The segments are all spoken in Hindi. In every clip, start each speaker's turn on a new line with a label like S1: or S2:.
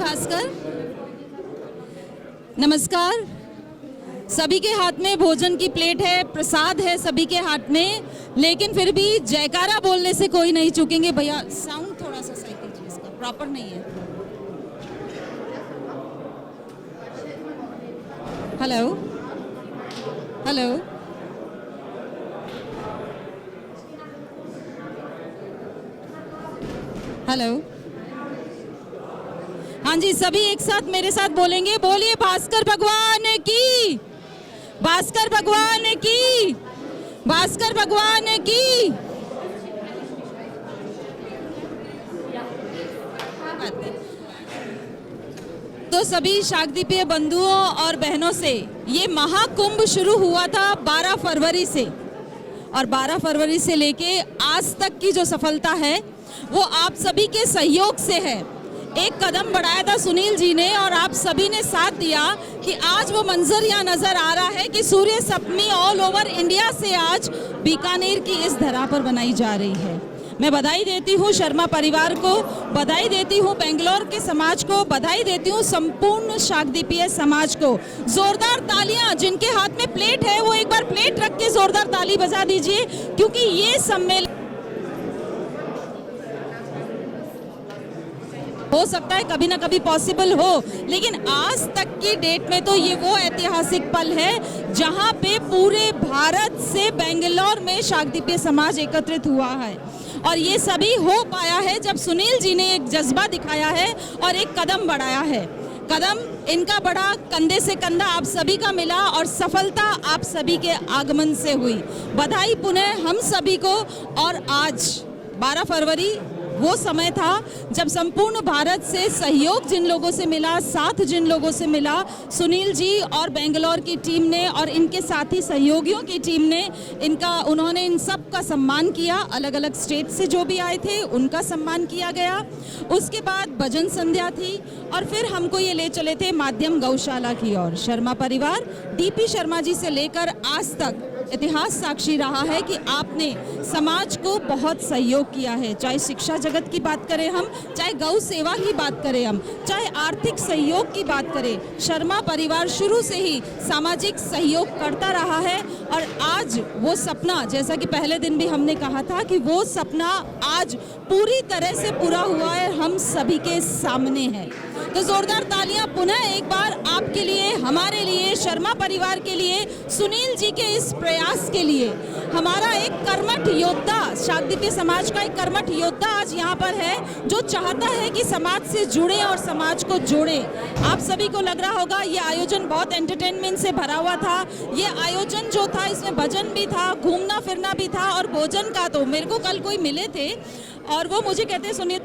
S1: भास्कर। नमस्कार। सभी के हाथ में भोजन की प्लेट है, प्रसाद है सभी के हाथ में, लेकिन फिर भी जयकारा बोलने से कोई नहीं चूकेंगे। भैया साउंड थोड़ा सा सही कीजिए, इसका प्रॉपर नहीं है। Hello hello. हेलो। हाँ जी, सभी एक साथ मेरे साथ बोलेंगे, बोलिए भास्कर भगवान की, भास्कर भगवान की, भास्कर भगवान की। तो सभी शाकदीपीय बंधुओं और बहनों से ये महाकुंभ शुरू हुआ था 12 फरवरी से, और 12 फरवरी से लेके आज तक की जो सफलता है वो आप सभी के सहयोग से है। एक कदम बढ़ाया था सुनील जी ने और आप सभी ने साथ दिया कि आज वो मंजर यहाँ नजर आ रहा है कि सूर्य सप्तमी ऑल ओवर इंडिया से आज बीकानेर की इस धरा पर बनाई जा रही है। मैं बधाई देती हूँ शर्मा परिवार को, बधाई देती हूँ बेंगलोर के समाज को, बधाई देती हूँ संपूर्ण शाकदीपीय समाज को। जोरदार तालियां, जिनके हाथ में प्लेट है वो एक बार प्लेट रख के जोरदार ताली बजा दीजिए, क्योंकि ये सम्मेलन हो सकता है कभी ना कभी पॉसिबल हो, लेकिन आज तक की डेट में तो ये वो ऐतिहासिक पल है जहां पे पूरे भारत से बेंगलोर में शाकदीपीय समाज एकत्रित हुआ है। और ये सभी हो पाया है जब सुनील जी ने एक जज्बा दिखाया है और एक कदम बढ़ाया है। कदम इनका बढ़ा, कंधे से कंधा आप सभी का मिला और सफलता आप सभी के आगमन से हुई। बधाई पुनः हम सभी को। और आज 12 फरवरी वो समय था जब संपूर्ण भारत से सहयोग जिन लोगों से मिला, साथ जिन लोगों से मिला, सुनील जी और बेंगलोर की टीम ने और इनके साथी सहयोगियों की टीम ने उन्होंने इन सब का सम्मान किया। अलग अलग स्टेट से जो भी आए थे उनका सम्मान किया गया। उसके बाद भजन संध्या थी और फिर हमको ये ले चले थे माध्यम गौशाला की ओर। शर्मा परिवार डीपी शर्मा जी से लेकर आज तक इतिहास साक्षी रहा है कि आपने समाज को बहुत सहयोग किया है। चाहे शिक्षा जगत की बात करें हम, चाहे गौ सेवा की बात करें हम, चाहे आर्थिक सहयोग की बात करें, शर्मा परिवार शुरू से ही सामाजिक सहयोग करता रहा है। और आज वो सपना, जैसा कि पहले दिन भी हमने कहा था कि वो सपना आज पूरी तरह से पूरा हुआ है, हम सभी के सामने है। तो जोरदार तालियां पुनः एक बार आपके लिए, हमारे लिए, शर्मा परिवार के लिए, सुनील जी के इस प्रयास के लिए। हमारा एक कर्मठ योद्धा, शाकदीपीय समाज का एक कर्मठ योद्धा आज यहाँ पर है जो चाहता है कि समाज से जुड़े और समाज को जोड़े। आप सभी को लग रहा होगा ये आयोजन बहुत एंटरटेनमेंट से भरा हुआ था। ये आयोजन जो था इसमें भजन भी था, घूमना फिरना भी था, और भोजन का तो मेरे को कल कोई मिले थे और वो मुझे कहते सुनील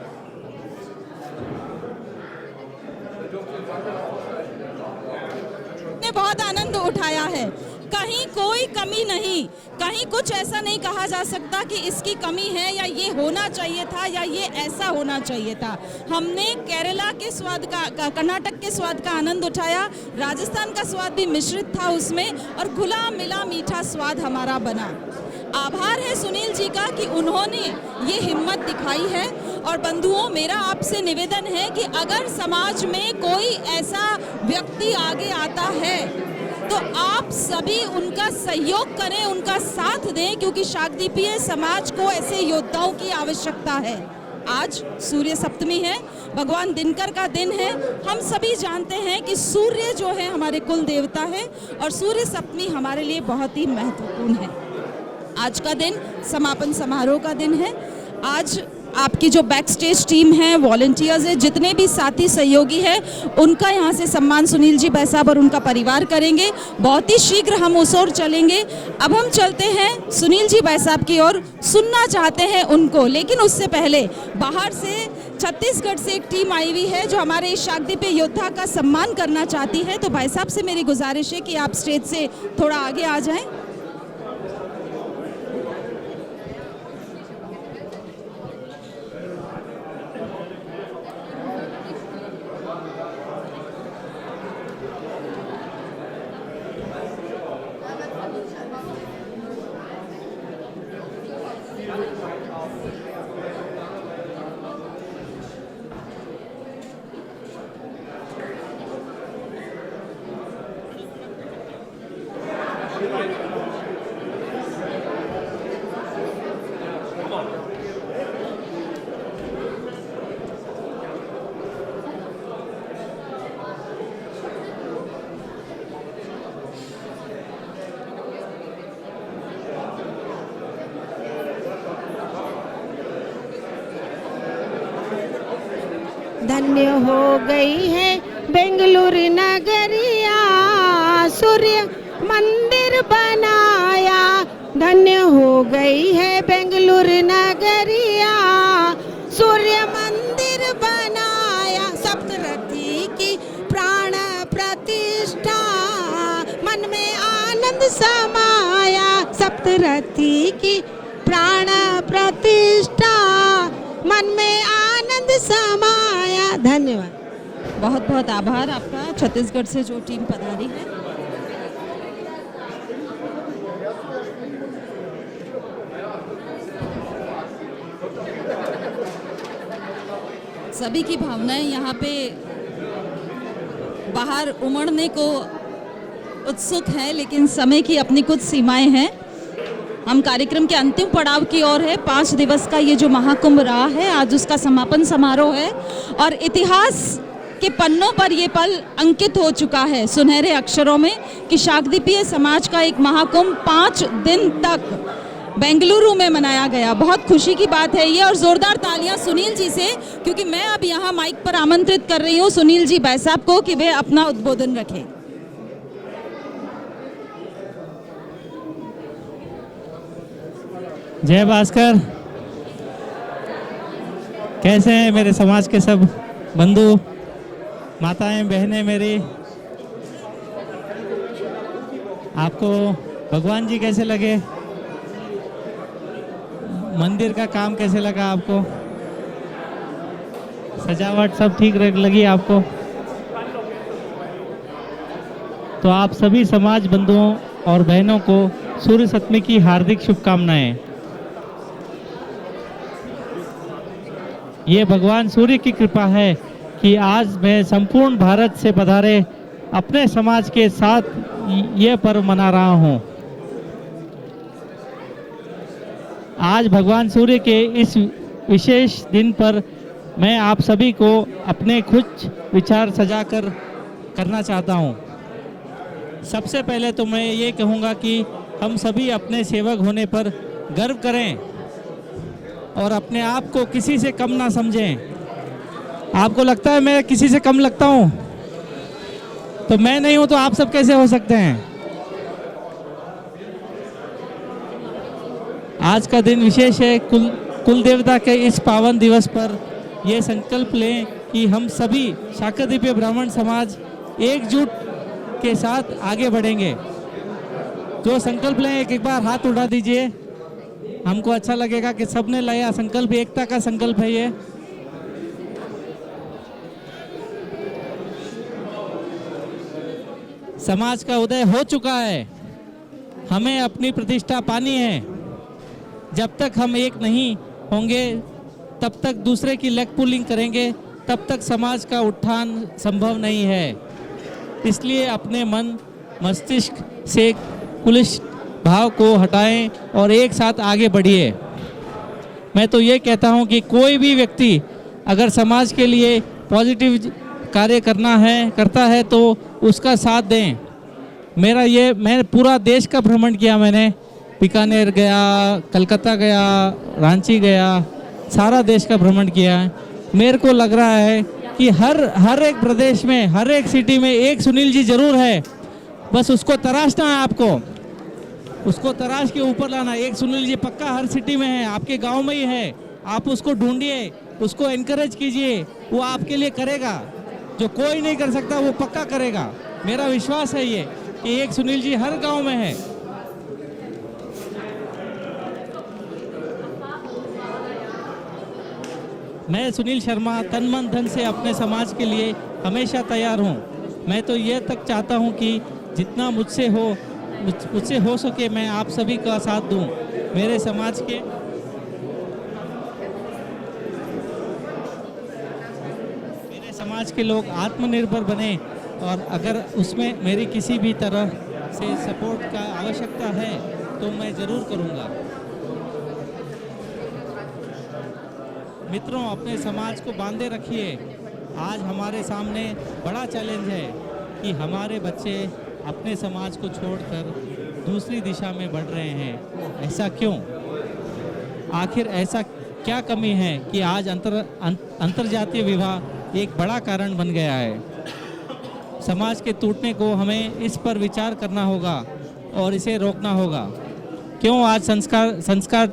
S1: ने बहुत आनंद उठाया है, कहीं कोई कमी नहीं, कहीं कुछ ऐसा नहीं कहा जा सकता कि इसकी कमी है या ये होना चाहिए था या ये ऐसा होना चाहिए था। हमने केरला के स्वाद का, कर्नाटक के स्वाद का आनंद उठाया, राजस्थान का स्वाद भी मिश्रित था उसमें, और घुला मिला मीठा स्वाद हमारा बना। आभार है सुनील जी का कि उन्होंने ये हिम्मत दिखाई है। और बंधुओं, मेरा आपसे निवेदन है कि अगर समाज में कोई ऐसा व्यक्ति आगे आता है तो आप सभी उनका सहयोग करें, उनका साथ दें, क्योंकि शाकदीपीय समाज को ऐसे योद्धाओं की आवश्यकता है। आज सूर्य सप्तमी है, भगवान दिनकर का दिन है। हम सभी जानते हैं कि सूर्य जो है हमारे कुल देवता है और सूर्य सप्तमी हमारे लिए बहुत ही महत्वपूर्ण है। आज का दिन समापन समारोह का दिन है। आज आपकी जो बैक स्टेज टीम है, वॉलंटियर्स है, जितने भी साथी सहयोगी हैं, उनका यहाँ से सम्मान सुनील जी भाई साहब और उनका परिवार करेंगे। बहुत ही शीघ्र हम उस ओर चलेंगे। अब हम चलते हैं सुनील जी भाई साहब की ओर, सुनना चाहते हैं उनको, लेकिन उससे पहले बाहर से छत्तीसगढ़ से एक टीम आई हुई है जो हमारे इस शाकदीपीय योद्धा का सम्मान करना चाहती है। तो भाई साहब से मेरी गुजारिश है कि आप स्टेज से थोड़ा आगे आ जाएं।
S2: धन्य हो गई है बेंगलुरु नगरिया, सूर्य मंदिर बनाया। धन्य हो गई है बेंगलुरु नगरिया, सूर्य मंदिर बनाया। सप्तरथी की प्राण प्रतिष्ठा, मन में आनंद समाया। सप्तरथी की प्राण प्रतिष्ठा, मन में आनंद समाया। धन्यवाद।
S1: बहुत बहुत आभार आपका, छत्तीसगढ़ से जो टीम पधारी है। सभी की भावनाएं यहाँ पे बाहर उमड़ने को उत्सुक है, लेकिन समय की अपनी कुछ सीमाएं हैं। हम कार्यक्रम के अंतिम पड़ाव की ओर है। 5 दिवस का ये जो महाकुंभ रहा है, आज उसका समापन समारोह है और इतिहास के पन्नों पर ये पल अंकित हो चुका है सुनहरे अक्षरों में कि शाकदीपीय समाज का एक महाकुंभ 5 दिन तक बेंगलुरु में मनाया गया। बहुत खुशी की बात है ये, और जोरदार तालियां सुनील जी से, क्योंकि मैं अब यहाँ माइक पर आमंत्रित कर रही हूँ सुनील जी बैसाब को कि वे अपना उद्बोधन रखें।
S3: जय भास्कर। कैसे हैं मेरे समाज के सब बंधु, माताएं, बहनें मेरी? आपको भगवान जी कैसे लगे? मंदिर का काम कैसे लगा आपको? सजावट सब ठीक लगी आपको? तो आप सभी समाज बंधुओं और बहनों को सूर्य सप्तमी की हार्दिक शुभकामनाएं। ये भगवान सूर्य की कृपा है कि आज मैं संपूर्ण भारत से पधारे अपने समाज के साथ ये पर्व मना रहा हूँ। आज भगवान सूर्य के इस विशेष दिन पर मैं आप सभी को अपने कुछ विचार सजाकर करना चाहता हूँ। सबसे पहले तो मैं ये कहूँगा कि हम सभी अपने सेवक होने पर गर्व करें और अपने आप को किसी से कम ना समझें। आपको लगता है मैं किसी से कम लगता हूँ? तो मैं नहीं हूँ तो आप सब कैसे हो सकते हैं? आज का दिन विशेष है। कुल देवता के इस पावन दिवस पर यह संकल्प लें कि हम सभी शाकदीपीय ब्राह्मण समाज एकजुट के साथ आगे बढ़ेंगे। जो संकल्प लें एक बार हाथ उठा दीजिए, हमको अच्छा लगेगा कि सबने लिया संकल्प। एकता का संकल्प है ये। समाज का उदय हो चुका है, हमें अपनी प्रतिष्ठा पानी है। जब तक हम एक नहीं होंगे, तब तक दूसरे की लेग पुलिंग करेंगे, तब तक समाज का उत्थान संभव नहीं है। इसलिए अपने मन मस्तिष्क से कुलिश भाव को हटाएं और एक साथ आगे बढ़िए। मैं तो ये कहता हूँ कि कोई भी व्यक्ति अगर समाज के लिए पॉजिटिव कार्य करता है तो उसका साथ दें। मैं पूरा देश का भ्रमण किया। मैंने बीकानेर गया, कलकत्ता गया, रांची गया, सारा देश का भ्रमण किया है। मेरे को लग रहा है कि हर एक प्रदेश में, हर एक सिटी में एक सुनील जी जरूर है। बस उसको तराशना है आपको, उसको तराश के ऊपर लाना। एक सुनील जी पक्का हर सिटी में है, आपके गांव में ही है। आप उसको ढूंढिए, उसको एनकरेज कीजिए, वो आपके लिए करेगा। जो कोई नहीं कर सकता वो पक्का करेगा। मेरा विश्वास है ये कि एक सुनील जी हर गांव में है। मैं सुनील शर्मा तन मन धन से अपने समाज के लिए हमेशा तैयार हूँ। मैं तो ये तक चाहता हूँ कि जितना मुझसे हो सके मैं आप सभी का साथ दूँ। मेरे समाज के लोग आत्मनिर्भर बने और अगर उसमें मेरी किसी भी तरह से सपोर्ट का आवश्यकता है तो मैं ज़रूर करूँगा। मित्रों, अपने समाज को बांधे रखिए। आज हमारे सामने बड़ा चैलेंज है कि हमारे बच्चे अपने समाज को छोड़कर दूसरी दिशा में बढ़ रहे हैं। ऐसा क्यों? आखिर ऐसा क्या कमी है कि आज अंतर्जातीय विवाह एक बड़ा कारण बन गया है? समाज के टूटने को हमें इस पर विचार करना होगा और इसे रोकना होगा। क्यों आज संस्कार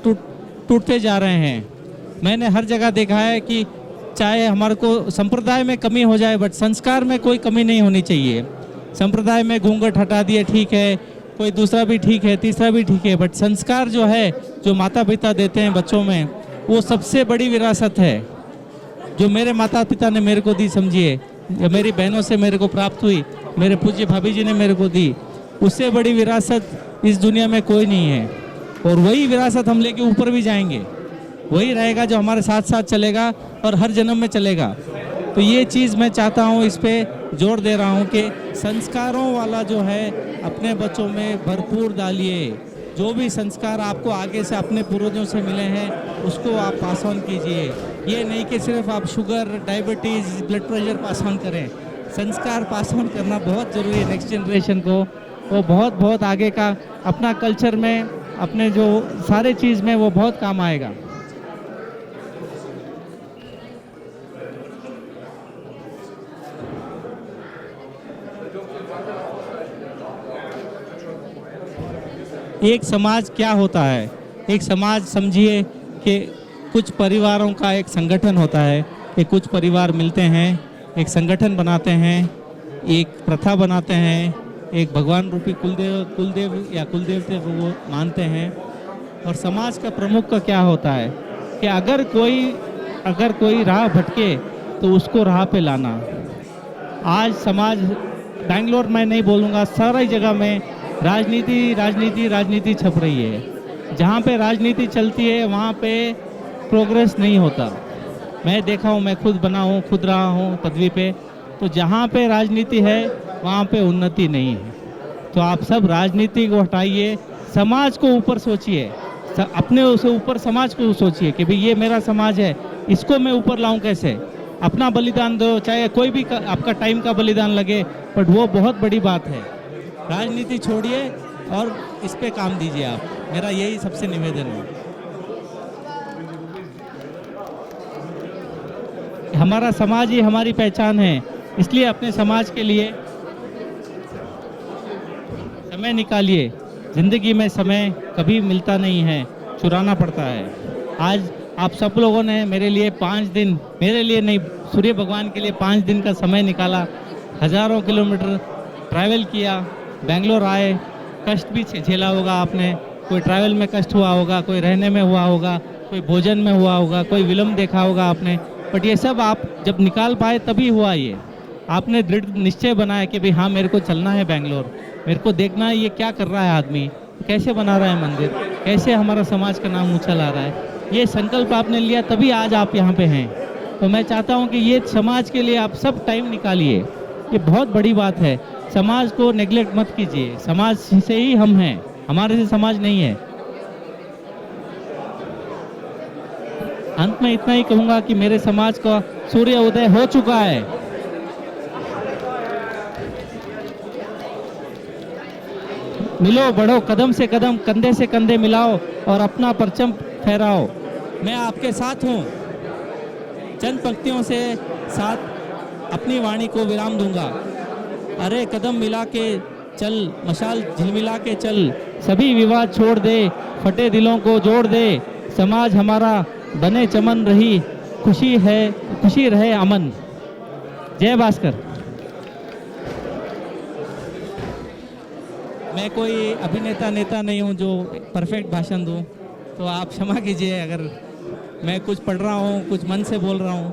S3: टूटते जा रहे हैं? मैंने हर जगह देखा है कि चाहे हमारे को संप्रदाय में कमी हो जाए, बट संस्कार में कोई कमी नहीं होनी चाहिए। संप्रदाय में घूंघट हटा दिए, ठीक है, कोई दूसरा भी ठीक है, तीसरा भी ठीक है, बट संस्कार जो है, जो माता पिता देते हैं बच्चों में, वो सबसे बड़ी विरासत है जो मेरे माता पिता ने मेरे को दी। समझिए, या मेरी बहनों से मेरे को प्राप्त हुई, मेरे पूज्य भाभी जी ने मेरे को दी, उससे बड़ी विरासत इस दुनिया में कोई नहीं है। और वही विरासत हम लेके ऊपर भी जाएंगे, वही रहेगा जो हमारे साथ साथ चलेगा और हर जन्म में चलेगा। तो ये चीज़ मैं चाहता हूँ, इस पे जोर दे रहा हूँ कि संस्कारों वाला जो है अपने बच्चों में भरपूर डालिए। जो भी संस्कार आपको आगे से अपने पूर्वजों से मिले हैं उसको आप पास ऑन कीजिए। ये नहीं कि सिर्फ आप sugar, diabetes, blood pressure pass on करें। संस्कार पास ऑन करना बहुत ज़रूरी है नेक्स्ट जनरेशन को। वो बहुत आगे का अपना कल्चर में, अपने जो सारे चीज़ में वो बहुत काम आएगा। एक समाज क्या होता है? एक समाज समझिए कि कुछ परिवारों का एक संगठन होता है कि कुछ परिवार मिलते हैं, एक संगठन बनाते हैं, एक प्रथा बनाते हैं, एक भगवान रूपी कुलदेव या कुलदेवते को वो मानते हैं। और समाज का प्रमुख का क्या होता है कि अगर कोई राह भटके तो उसको राह पे लाना। आज समाज, बेंगलोर में नहीं बोलूँगा, सारी जगह में राजनीति छप रही है। जहाँ पे राजनीति चलती है वहाँ पे प्रोग्रेस नहीं होता। मैं देखा हूँ, मैं खुद खुद रहा हूँ पदवी पे, तो जहाँ पे राजनीति है वहाँ पे उन्नति नहीं है। तो आप सब राजनीति को हटाइए, समाज को ऊपर सोचिए, अपने उसे ऊपर समाज को सोचिए कि भाई ये मेरा समाज है, इसको मैं ऊपर लाऊं कैसे। अपना बलिदान दो, चाहे कोई भी आपका टाइम का बलिदान लगे, बट वो बहुत बड़ी बात है। राजनीति छोड़िए और इस पे काम दीजिए आप, मेरा यही सबसे निवेदन है। हमारा समाज ही हमारी पहचान है, इसलिए अपने समाज के लिए समय निकालिए। ज़िंदगी में समय कभी मिलता नहीं है, चुराना पड़ता है। आज आप सब लोगों ने मेरे लिए 5 दिन, मेरे लिए नहीं, सूर्य भगवान के लिए 5 दिन का समय निकाला, हज़ारों किलोमीटर ट्रैवल किया, बेंगलोर आए। कष्ट भी झेला होगा आपने, कोई ट्रैवल में कष्ट हुआ होगा, कोई रहने में हुआ होगा, कोई भोजन में हुआ होगा, कोई विलम्ब देखा होगा आपने, बट ये सब आप जब निकाल पाए तभी हुआ। ये आपने दृढ़ निश्चय बनाया कि भाई हाँ, मेरे को चलना है बेंगलोर, मेरे को देखना है ये क्या कर रहा है आदमी, कैसे बना रहा है मंदिर, कैसे हमारा समाज का नाम ऊंचा ला रहा है। ये संकल्प आपने लिया, तभी आज आप यहाँ पे हैं। तो मैं चाहता हूँ कि ये समाज के लिए आप सब टाइम निकालिए, ये बहुत बड़ी बात है। समाज को नेग्लेक्ट मत कीजिए, समाज से ही हम हैं, हमारे से समाज नहीं है। अंत में इतना ही कहूँगा कि मेरे समाज का सूर्य उदय हो चुका है। मिलो, बढ़ो, कदम से कदम, कंधे से कंधे मिलाओ और अपना परचम फहराओ। मैं आपके साथ हूँ। चंद पंक्तियों से साथ अपनी वाणी को विराम दूंगा। अरे कदम मिला के चल, मशाल झिलमिला के चल, सभी विवाद छोड़ दे, फटे दिलों को जोड़ दे, समाज हमारा बने चमन रही, खुशी रहे अमन। जय भास्कर। मैं कोई अभिनेता नेता नहीं हूँ जो परफेक्ट भाषण दूँ, तो आप क्षमा कीजिए अगर मैं कुछ पढ़ रहा हूँ, कुछ मन से बोल रहा हूँ।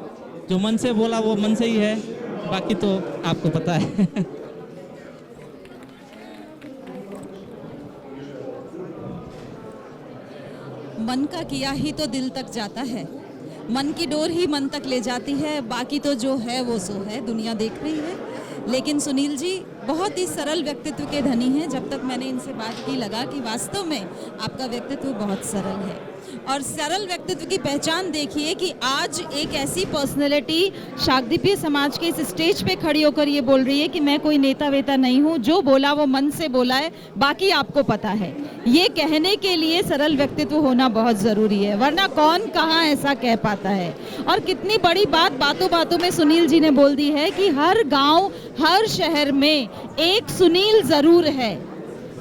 S3: जो मन से बोला वो मन से ही है, बाकी तो आपको पता है।
S1: मन का किया ही तो दिल तक जाता है, मन की डोर ही मन तक ले जाती है, बाकी तो जो है वो सो है, दुनिया देख रही है। लेकिन सुनील जी, बहुत ही सरल व्यक्तित्व के धनी हैं। जब तक मैंने इनसे बात की लगा कि वास्तव में आपका व्यक्तित्व बहुत सरल है और सरल व्यक्तित्व की पहचान देखिए कि आज एक ऐसी पर्सनैलिटी शाकदीपीय समाज के इस स्टेज पे खड़ी होकर ये बोल रही है कि मैं कोई नेता वेता नहीं हूँ, जो बोला वो मन से बोला है, बाकी आपको पता है। ये कहने के लिए सरल व्यक्तित्व होना बहुत ज़रूरी है, वरना कौन कहाँ ऐसा कह पाता है। और कितनी बड़ी बात बातों बातों में सुनील जी ने बोल दी है कि हर गांव हर शहर में एक सुनील ज़रूर है।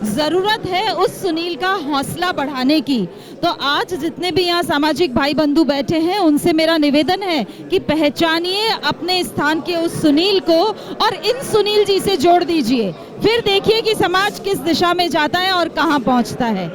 S1: ज़रूरत है उस सुनील का हौसला बढ़ाने की। तो आज जितने भी यहाँ सामाजिक भाई बंधु बैठे हैं उनसे मेरा निवेदन है कि पहचानिए अपने स्थान के उस सुनील को और इन सुनील जी से जोड़ दीजिए, फिर देखिए कि समाज किस दिशा में जाता है और कहाँ पहुँचता है।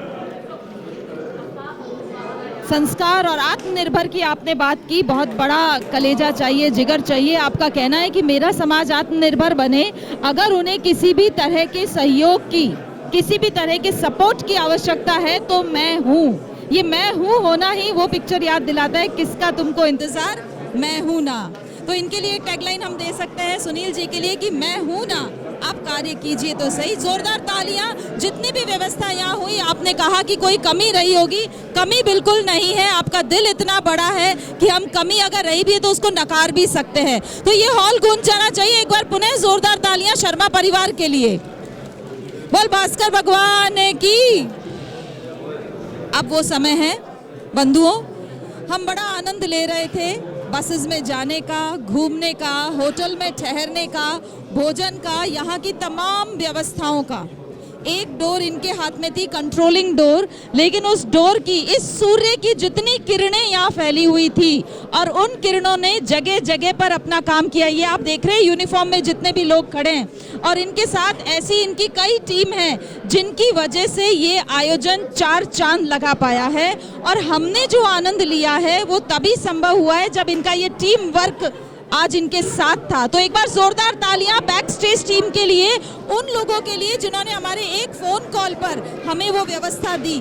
S1: संस्कार और आत्मनिर्भर की आपने बात की, बहुत बड़ा कलेजा चाहिए, जिगर चाहिए। आपका कहना है कि मेरा समाज आत्मनिर्भर बने अगर उन्हें किसी भी तरह के सहयोग की, किसी भी तरह के सपोर्ट की आवश्यकता है तो मैं हूँ। ये मैं हूँ होना ही वो पिक्चर याद दिलाता है, किसका तुमको इंतजार, मैं हूँ ना। तो इनके लिए टैगलाइन हम दे सकते हैं सुनील जी के लिए कि मैं हूँ ना, आप कार्य कीजिए तो सही। जोरदार तालियां। जितनी भी व्यवस्था यहाँ हुई, आपने कहा कि कोई कमी रही होगी, कमी बिल्कुल नहीं है। आपका दिल इतना बड़ा है कि हम कमी अगर रही भी है तो उसको नकार भी सकते हैं। तो ये हॉल गूंज जाना चाहिए। एक बार पुनः जोरदार तालियां शर्मा परिवार के लिए। बोल भास्कर भगवान की। अब वो समय है बंधुओं, हम बड़ा आनंद ले रहे थे बसेस में जाने का, घूमने का, होटल में ठहरने का, भोजन का, यहाँ की तमाम व्यवस्थाओं का। एक डोर इनके हाथ में थी, कंट्रोलिंग डोर, लेकिन उस डोर की, इस सूर्य की जितनी किरणें यहाँ फैली हुई थी और उन किरणों ने जगह जगह पर अपना काम किया। ये आप देख रहे हैं यूनिफॉर्म में जितने भी लोग खड़े हैं और इनके साथ ऐसी इनकी कई टीम है जिनकी वजह से ये आयोजन 4 चांद लगा पाया है। और हमने जो आनंद लिया है वो तभी संभव हुआ है जब इनका ये टीम वर्क आज इनके साथ था। तो एक बार जोरदार तालियां बैक स्टेज टीम के लिए, उन लोगों के लिए जिन्होंने हमारे एक फोन कॉल पर हमें वो व्यवस्था दी।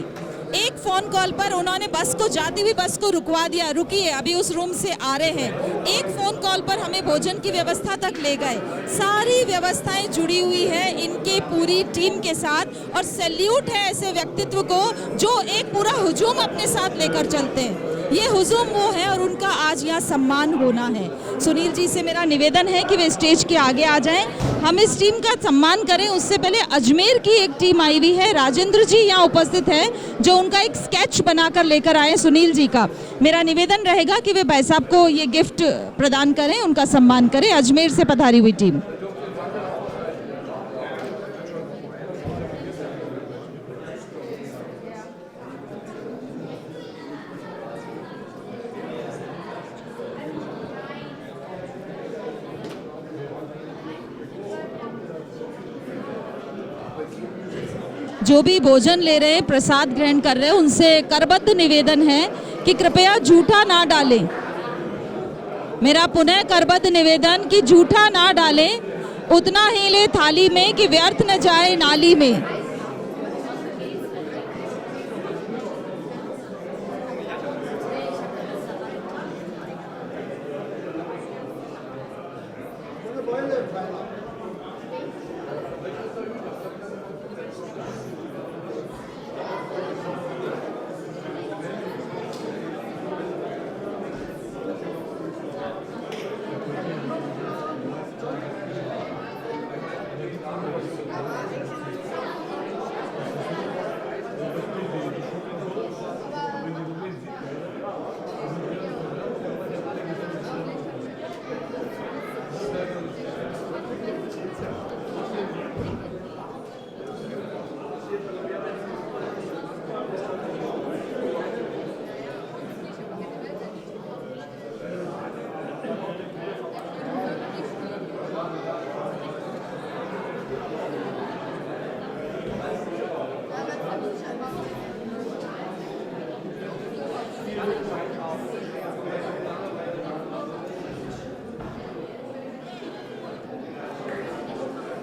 S1: एक फोन कॉल पर उन्होंने बस को, जाती हुई बस को रुकवा दिया, रुकिए अभी उस रूम से आ रहे हैं। एक फोन कॉल पर हमें भोजन की व्यवस्था तक ले गए। सारी व्यवस्थाएं जुड़ी हुई है इनके पूरी टीम के साथ और सैल्यूट है ऐसे व्यक्तित्व को जो एक पूरा हुजूम अपने साथ लेकर चलते हैं। ये हुजूम वो है और उनका आज यहाँ सम्मान होना है। सुनील जी से मेरा निवेदन है कि वे स्टेज के आगे आ जाएं, हम इस टीम का सम्मान करें। उससे पहले अजमेर की एक टीम आई हुई है, राजेंद्र जी यहाँ उपस्थित है जो उनका एक स्केच बनाकर लेकर आए सुनील जी का। मेरा निवेदन रहेगा कि वे भाई साहब को ये गिफ्ट प्रदान करें, उनका सम्मान करें। अजमेर से पधारी हुई टीम। जो भी भोजन ले रहे हैं, प्रसाद ग्रहण कर रहे हैं, उनसे करबद्ध निवेदन है कि कृपया जूठा ना डालें। मेरा पुनः करबद्ध निवेदन कि जूठा ना डालें, उतना ही ले थाली में कि व्यर्थ न जाए नाली में।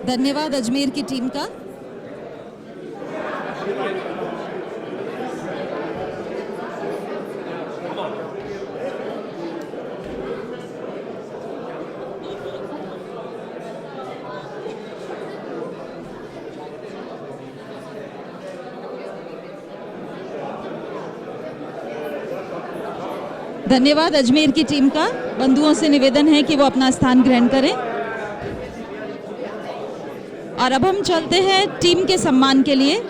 S1: धन्यवाद अजमेर की टीम का। धन्यवाद अजमेर की टीम का। बंधुओं से निवेदन है कि वो अपना स्थान ग्रहण करें। और अब हम चलते हैं टीम के सम्मान के लिए।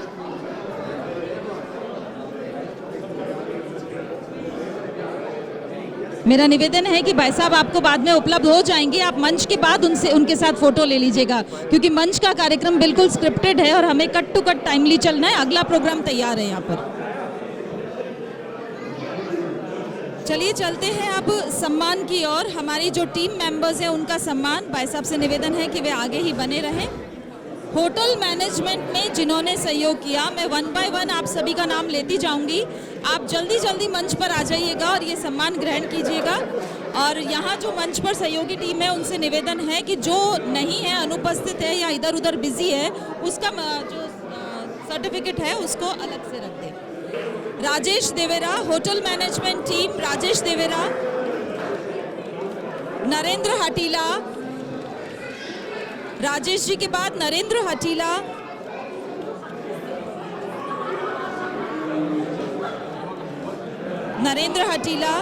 S1: मेरा निवेदन है कि भाई साहब आपको बाद में उपलब्ध हो जाएंगे, आप मंच के बाद उनके साथ फोटो ले लीजिएगा, क्योंकि मंच का कार्यक्रम बिल्कुल स्क्रिप्टेड है और हमें कट टू कट टाइमली चलना है। अगला प्रोग्राम तैयार है यहाँ पर। चलिए चलते हैं अब सम्मान की ओर। हमारी जो टीम मेंबर्स हैं उनका सम्मान, भाई साहब से निवेदन है कि वे आगे ही बने रहें। होटल मैनेजमेंट में जिन्होंने सहयोग किया, मैं 1 बाय 1 आप सभी का नाम लेती जाऊंगी। आप जल्दी जल्दी मंच पर आ जाइएगा और ये सम्मान ग्रहण कीजिएगा। और यहाँ जो मंच पर सहयोगी टीम है उनसे निवेदन है कि जो नहीं है, अनुपस्थित है या इधर उधर बिजी है, उसका जो सर्टिफिकेट है उसको अलग से रख दें। Rajesh Devera, hotel management team, Rajesh Devera. Narendra Hatila, Rajesh ji के बाद नरेंद्र हटीला। नरेंद्र हटीला,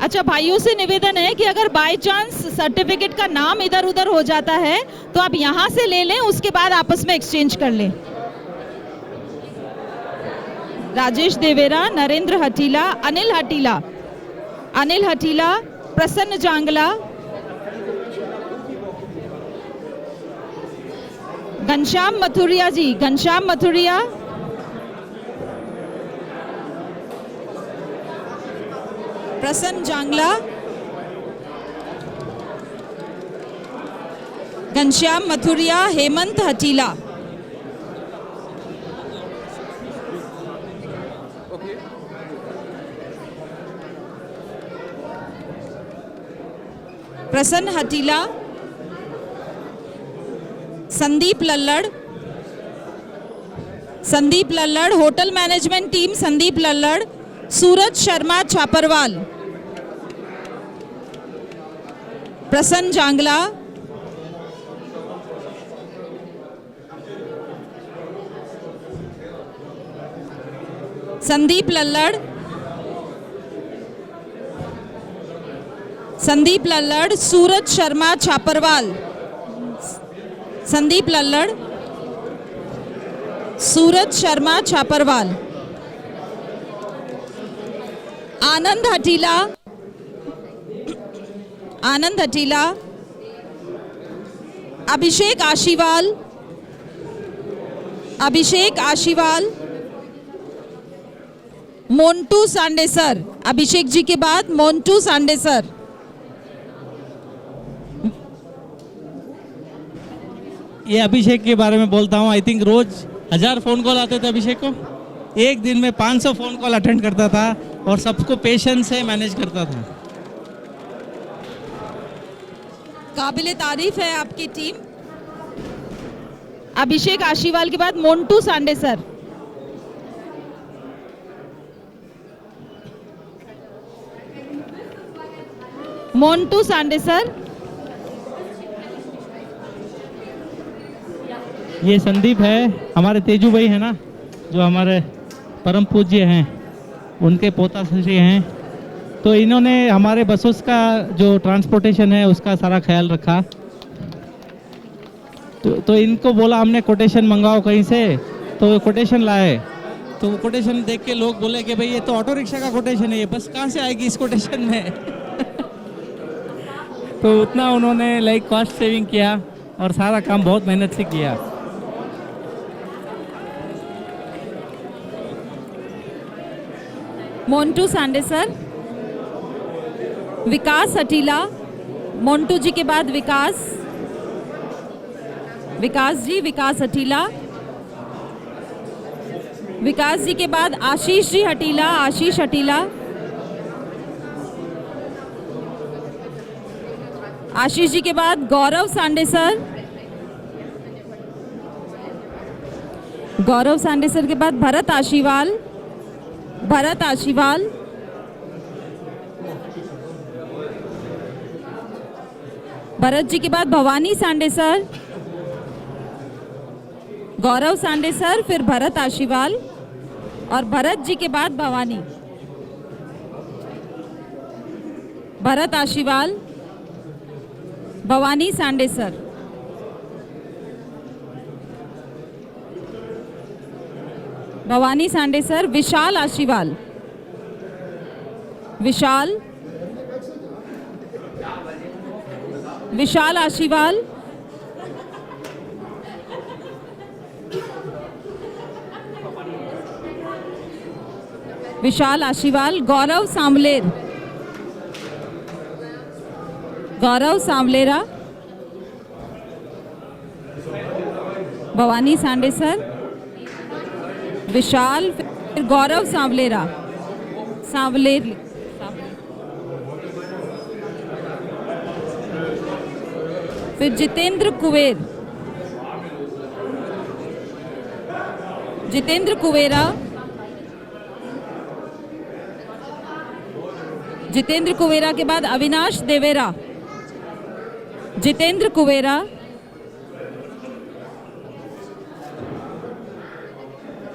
S1: अच्छा भाइयों से निवेदन है कि अगर बाय चांस सर्टिफिकेट का नाम इधर उधर हो जाता है तो आप यहां से ले लें, उसके बाद आपस में एक्सचेंज कर लें। राजेश देवेरा, नरेंद्र हटीला, अनिल हटीला, अनिल हटीला, प्रसन्न जांगला, घनश्याम मथुरिया जी, घनश्याम मथुरिया, प्रसन्न जांगला, Ghanshyam Mathuria, Hemant Hatila. Prasann Hatila, Sandeep Lallar, Sandeep Lallar, hotel management team Sandeep Lallar, Suraj Sharma Chhaparwal, Prasann Jangla, Sandeep Lallar, Sandeep Lallar, Suraj Sharma Chhaparwal, Sandeep Lallar, Suraj Sharma Chhaparwal, आनंद हटीला, आनंद हटीला, अभिषेक आशीवाल, अभिषेक आशीवाल, मोन्टू सांडेसर, अभिषेक जी के बाद मोन्टू सांडेसर।
S3: ये अभिषेक के बारे में बोलता हूँ, आई थिंक रोज 1000 फोन कॉल आते थे अभिषेक को, एक दिन में 500 फोन कॉल अटेंड करता था और सबको पेशेंस से मैनेज करता था।
S1: काबिले तारीफ है आपकी टीम। अभिषेक आशीवाल के बाद मोन्टू सांडेसर। मोन्टू सांडेसर,
S3: ये संदीप है, हमारे तेजू भाई है ना, जो हमारे परम पूज्य हैं, उनके पोता श्री हैं। तो इन्होंने हमारे बसों का जो ट्रांसपोर्टेशन है उसका सारा ख्याल रखा। तो इनको बोला हमने कोटेशन मंगाओ कहीं से, तो कोटेशन लाए। तो वो कोटेशन देख के लोग बोले कि भाई ये तो ऑटो रिक्शा का कोटेशन है, ये बस कहाँ से आएगी इस कोटेशन में। तो उतना उन्होंने कॉस्ट सेविंग किया और सारा काम बहुत मेहनत से किया।
S1: मोन्टू सांडेसर, विकास हटीला, मोन्टू जी के बाद विकास, विकास जी, विकास हटीला, विकास जी के बाद आशीष जी हटीला, आशीष हटीला, आशीष जी के बाद गौरव सांडेसर, गौरव सांडेसर के बाद भरत आशीवाल, भरत आशीवाल, भरत जी के बाद भवानी सांडेसर, गौरव सांडे सर, फिर भरत आशीवाल और भरत जी के बाद भवानी। भरत आशीवाल, भवानी सांडे सर। भवानी सांडे सर, विशाल आशीवाल। विशाल आशीवाल, विशाल आशीवाल। गौरव सांवलेर, गौरव सांवलेरा। भवानी सांडे सर, विशाल, फिर गौरव सांवलेरा, सांवलेर। फिर जितेंद्र कुवेर, जितेंद्र कुवेरा। जितेंद्र कुवेरा के बाद अविनाश देवेरा। जितेंद्र कुवेरा,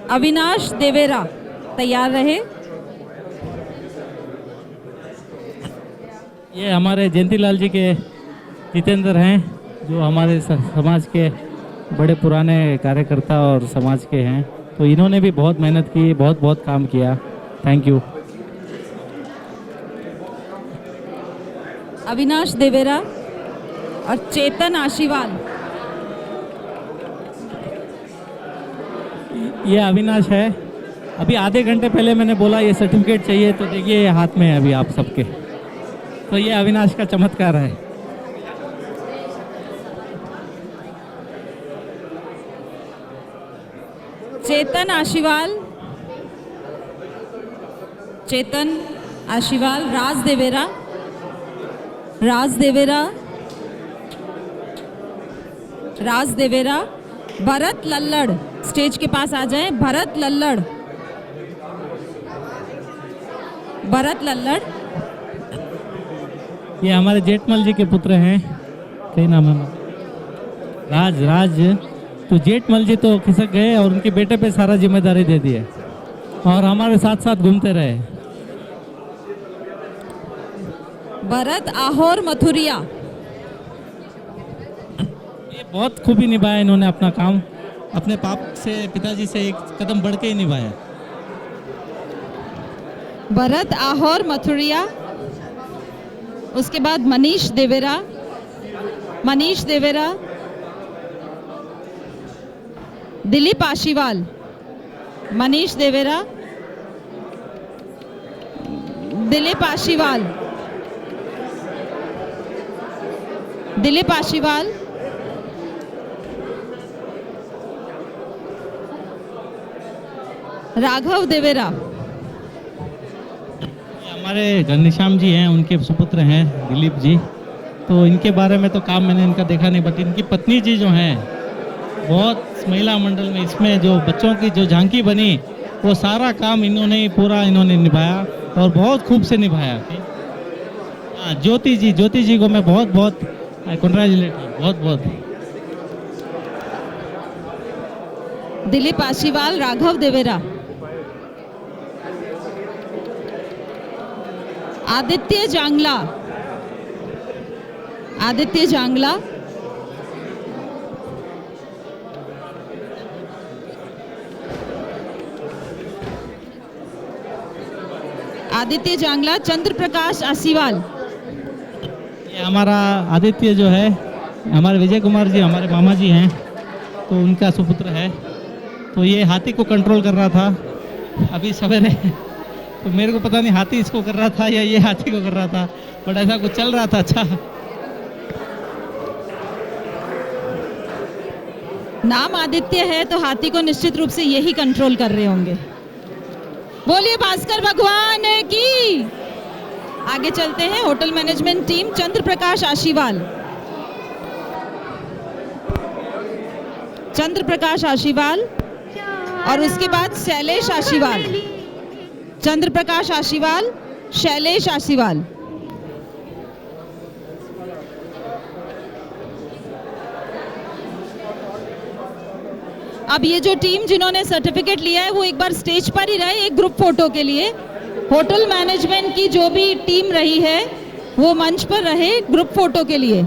S1: अविनाश देवेरा। तैयार रहे।
S3: ये हमारे जयंतीलाल जी के जितेंद्र हैं, जो हमारे समाज के बड़े पुराने कार्यकर्ता और समाज के हैं। तो इन्होंने भी बहुत मेहनत की, बहुत बहुत काम किया। Thank you.
S1: अविनाश देवेरा और चेतन आशीवाल।
S3: ये अविनाश है। अभी आधे घंटे पहले मैंने बोला ये सर्टिफिकेट चाहिए, तो देखिए ये हाथ में है अभी आप सबके। तो ये अविनाश का चमत्कार है।
S1: चेतन आशीवाल, चेतन आशीवाल। राज देवेरा, राज देवेरा, राज देवेरा। भरत लल्लड़, स्टेज के पास आ जाएं। भरत लल्लड़, भरत लल्लड़।
S3: ये हमारे जेठमल जी के पुत्र हैं। कई नाम है? राज। तो जेठमल जी तो खिसक गए और उनके बेटे पे सारा जिम्मेदारी दे दी है और हमारे साथ साथ घूमते रहे।
S1: भरत आहोर मथुरिया।
S3: ये बहुत खूबी निभाया इन्होंने अपना काम। अपने पिताजी से एक कदम बढ़ के ही निभाया।
S1: भरत आहोर मथुरिया। उसके बाद मनीष देवेरा, मनीष देवेरा। दिलीप आशीवाल, मनीष देवेरा, दिलीप आशीवाल, दिलीप आशीवाल। राघव देवेरा।
S3: हमारे घनश्याम जी हैं, उनके सुपुत्र हैं दिलीप जी। तो इनके बारे में तो काम मैंने इनका देखा नहीं, बट इनकी पत्नी जी जो हैं बहुत महिला मंडल में इसमें जो बच्चों की जो झांकी बनी, वो सारा काम इन्होंने निभाया और बहुत खूब से निभाया। हाँ, ज्योति जी को मैं बहुत बहुत कंग्रेचुलेट हूँ, बहुत बहुत।
S1: दिलीप आशीवाल, राघव देवेरा। आदित्य जांगला, आदित्य जांगला। आदित्य जांगला। चंद्र प्रकाश आशीवाल।
S3: ये हमारा आदित्य जो है, हमारे विजय कुमार जी हमारे मामा जी हैं, तो उनका सुपुत्र है। तो ये हाथी को कंट्रोल कर रहा था अभी सवेरे। तो मेरे को पता नहीं हाथी इसको कर रहा था या ये हाथी को कर रहा था, बट ऐसा कुछ चल रहा था। अच्छा,
S1: नाम आदित्य है तो हाथी को निश्चित रूप से यही कंट्रोल कर रहे होंगे। बोलिए भास्कर भगवान की। आगे चलते हैं। होटल मैनेजमेंट टीम, चंद्र प्रकाश आशीवाल, चंद्र प्रकाश आशीवाल और उसके बाद शैलेश आशीवाल। चंद्र प्रकाश आशीवाल, शैलेश आशीवाल। अब ये जो टीम जिन्होंने सर्टिफिकेट लिया है वो एक बार स्टेज पर ही रहे एक ग्रुप फोटो के लिए। होटल मैनेजमेंट की जो भी टीम रही है वो मंच पर रहे ग्रुप फोटो के लिए।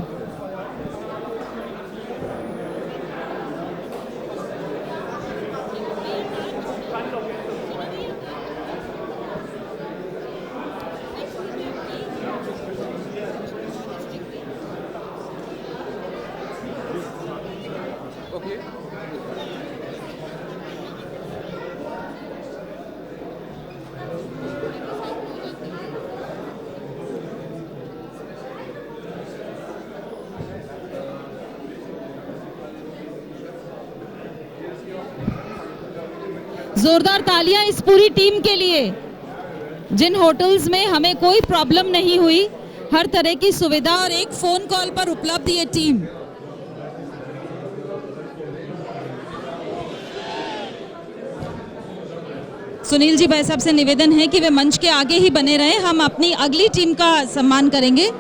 S1: जोरदार तालियां इस पूरी टीम के लिए जिन होटल्स में हमें कोई प्रॉब्लम नहीं हुई, हर तरह की सुविधा और एक फोन कॉल पर उपलब्ध ये टीम। सुनील जी भाई साहब से निवेदन है कि वे मंच के आगे ही बने रहे, हम अपनी अगली टीम का सम्मान करेंगे।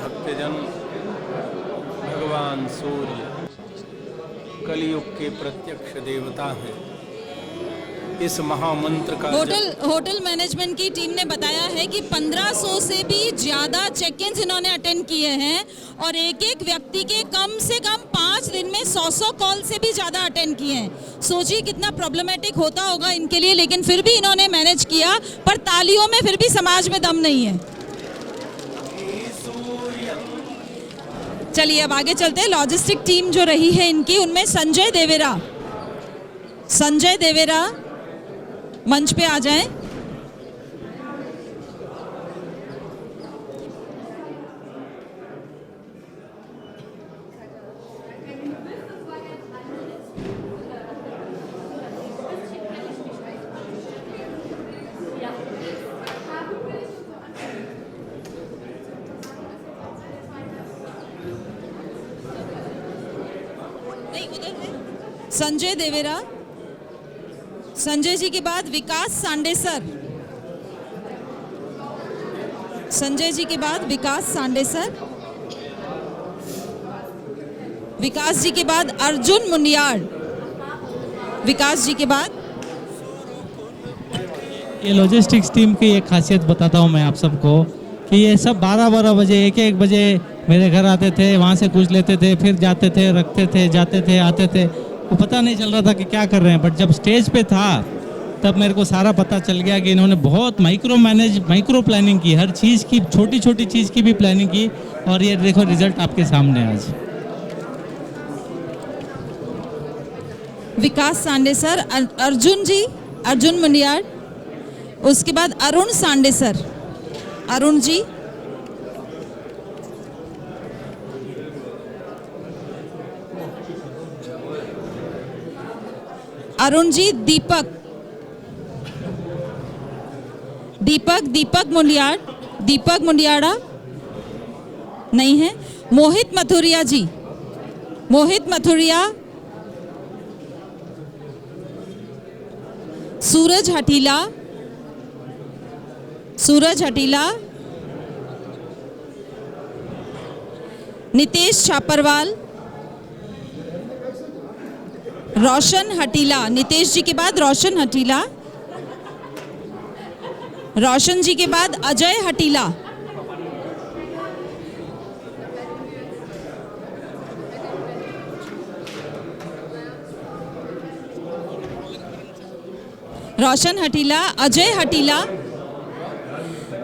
S4: भक्तजन भगवान सूर्य कलयुग के प्रत्यक्ष देवता हैं। इस महामंत्र का
S1: होटल मैनेजमेंट की टीम ने बताया है कि 1500 से भी ज्यादा चेक इन इन्होंने अटेंड किए हैं और एक एक व्यक्ति के कम से कम 5 दिन में 100 कॉल से भी ज्यादा अटेंड किए हैं। सोचिए कितना प्रॉब्लमेटिक होता होगा इनके लिए, लेकिन फिर भी इन्होंने मैनेज किया। पर तालियों में फिर भी समाज में दम नहीं है। चलिए अब आगे चलते हैं। लॉजिस्टिक टीम जो रही है इनकी, उनमें संजय देवेरा मंच पे आ जाएं। संजय देवेरा, संजय जी के बाद विकास सांडेसर, संजय जी के बाद विकास सांडेसर, विकास जी के बाद अर्जुन मुनियाड़, विकास जी के बाद।
S3: ये लॉजिस्टिक्स टीम की एक खासियत बताता हूँ मैं आप सबको कि ये सब 12-12 बजे 1-1 बजे मेरे घर आते थे, वहाँ से कुछ लेते थे, फिर जाते थे, रखते थे, जाते थे, आते थे। वो पता नहीं चल रहा था कि क्या कर रहे हैं। बट जब स्टेज पे था तब मेरे को सारा पता चल गया कि इन्होंने बहुत माइक्रो प्लानिंग की, हर चीज़ की, छोटी छोटी चीज़ की भी प्लानिंग की। और ये देखो रिजल्ट आपके सामने आज।
S1: विकास सांडेसर, अर्जुन जी, अर्जुन मुनियाड़, उसके बाद अरुण सांडेसर, अरुण जी, अरुण जी, दीपक मुंडियाड़ा नहीं है। मोहित मथुरिया जी, मोहित मथुरिया, सूरज हटीला, नितेश छापरवाल, रोशन हटीला, नितेश जी के बाद रोशन हटीला, रोशन जी के बाद अजय हटीला, रोशन हटीला, अजय हटीला,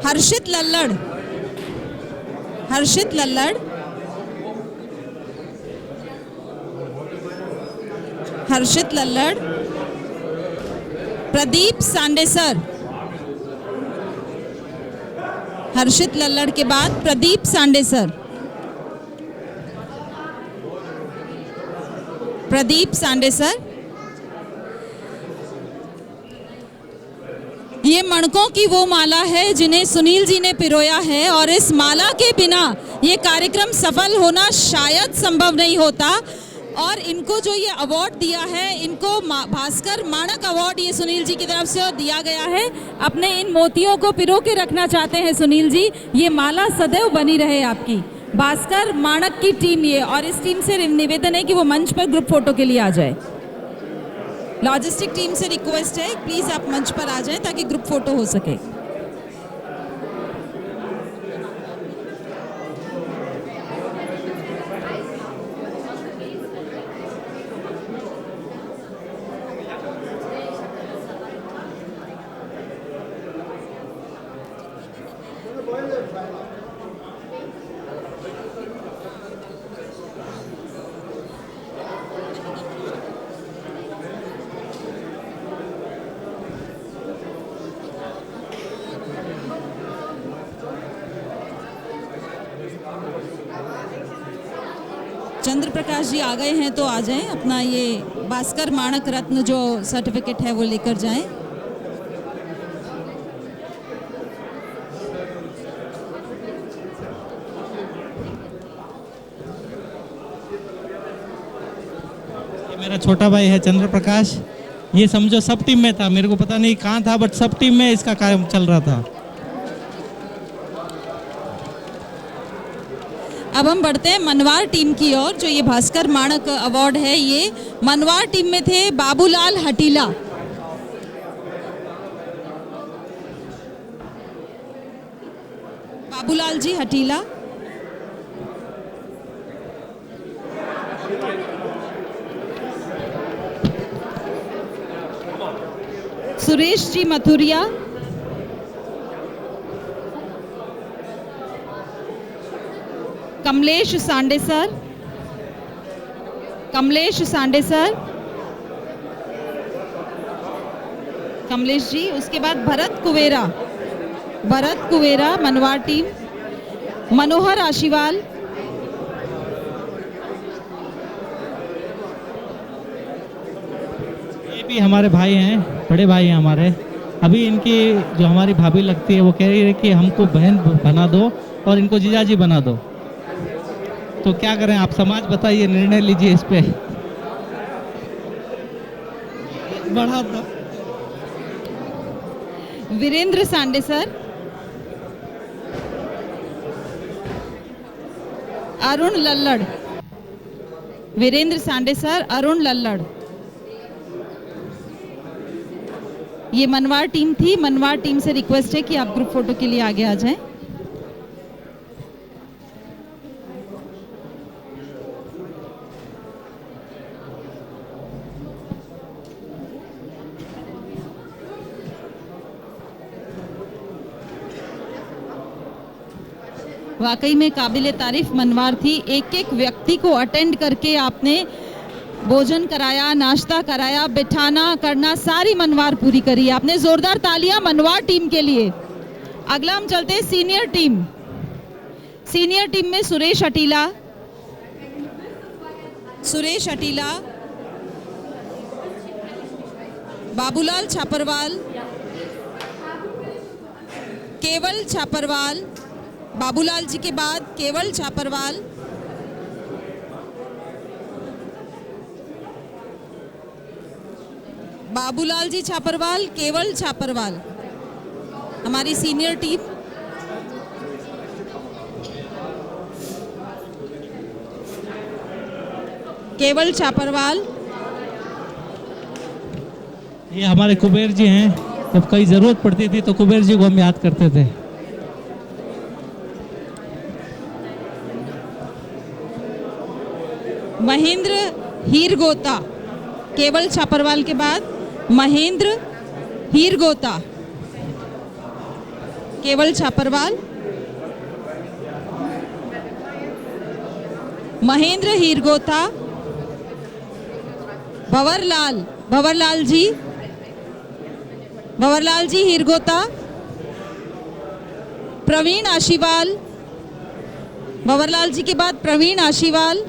S1: हर्षित लल्लड़, प्रदीप सांडेसर, हर्षित लल्लड़ के बाद प्रदीप सांडेसर, ये मणकों की वो माला है जिन्हें सुनील जी ने पिरोया है और इस माला के बिना ये कार्यक्रम सफल होना शायद संभव नहीं होता। और इनको जो ये अवार्ड दिया है, इनको भास्कर माणक अवार्ड ये सुनील जी की तरफ से दिया गया है। अपने इन मोतियों को पिरो के रखना चाहते हैं सुनील जी, ये माला सदैव बनी रहे आपकी। भास्कर माणक की टीम ये, और इस टीम से निवेदन है कि वो मंच पर ग्रुप फोटो के लिए आ जाए। लॉजिस्टिक टीम से रिक्वेस्ट है, प्लीज आप मंच पर आ जाएं ताकि ग्रुप फोटो हो सके। चंद्र प्रकाश जी आ गए हैं तो आ जाएं, अपना ये भास्कर माणक रत्न जो सर्टिफिकेट है वो लेकर जाएं।
S3: ये मेरा छोटा भाई है चंद्र प्रकाश, ये समझो सब टीम में था, मेरे को पता नहीं कहाँ था, बट सब टीम में इसका काम चल रहा था।
S1: अब हम बढ़ते हैं मनवार टीम की ओर। जो ये भास्कर माणक अवार्ड है, ये मनवार टीम में थे बाबूलाल हटीला। बाबूलाल जी हटीला, सुरेश जी मथुरिया, कमलेश सांडे सर, कमलेश सांडे सर, कमलेश जी। उसके बाद भरत कुवेरा, भरत कुवेरा मनवार टीम, मनोहर आशीवाल,
S3: ये भी हमारे भाई हैं, बड़े भाई हैं हमारे। अभी इनकी जो हमारी भाभी लगती है वो कह रही है कि हमको बहन बना दो और इनको जीजाजी बना दो, तो क्या करें आप समाज बताइए, निर्णय लीजिए इस पे। बढ़ा दो।
S1: वीरेंद्र सांडे सर, अरुण लल्लड़, वीरेंद्र सांडे सर, अरुण लल्लड़। ये मनवार टीम थी। मनवार टीम से रिक्वेस्ट है कि आप ग्रुप फोटो के लिए आगे आ जाएं। वाकई में काबिले तारीफ मनवार थी। एक एक व्यक्ति को अटेंड करके आपने भोजन कराया, नाश्ता कराया, बिठाना करना, सारी मनवार पूरी करी आपने। जोरदार तालियां मनवार टीम के लिए। अगला हम चलते हैं सीनियर टीम। सीनियर टीम में सुरेश अटीला, सुरेश अटीला, बाबूलाल छापरवाल, केवल छापरवाल, बाबूलाल जी के बाद केवल छापरवाल, बाबूलाल जी छापरवाल, केवल छापरवाल हमारी सीनियर टीम। केवल छापरवाल,
S3: ये हमारे कुबेर जी हैं, जब कहीं जरूरत पड़ती थी तो कुबेर जी को हम याद करते थे।
S1: महेंद्र हीरगोता, केवल छापरवाल के बाद महेंद्र हीरगोता, केवल छापरवाल, महेंद्र हीरगोता, भंवरलाल, भंवरलाल जी, भंवरलाल जी हीरगोता, प्रवीण आशीवाल, भंवरलाल जी के बाद प्रवीण आशीवाल,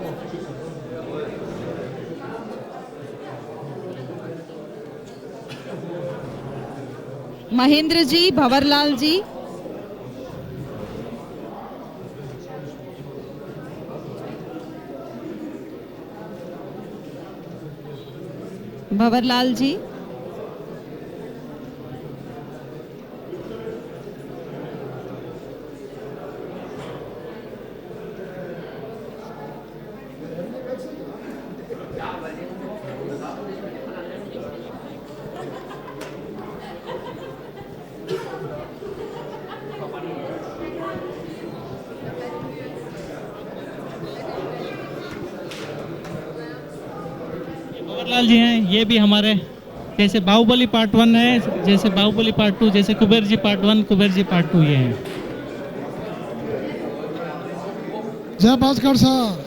S1: महेंद्र जी, भंवरलाल जी, भंवरलाल जी।
S3: भंवरलाल जी हैं, ये भी हमारे जैसे बाहुबली पार्ट 1 है, जैसे बाहुबली पार्ट 2, जैसे कुबेर जी पार्ट 1, कुबेर जी पार्ट 2 ये हैं।
S5: जय भास्कर साहब।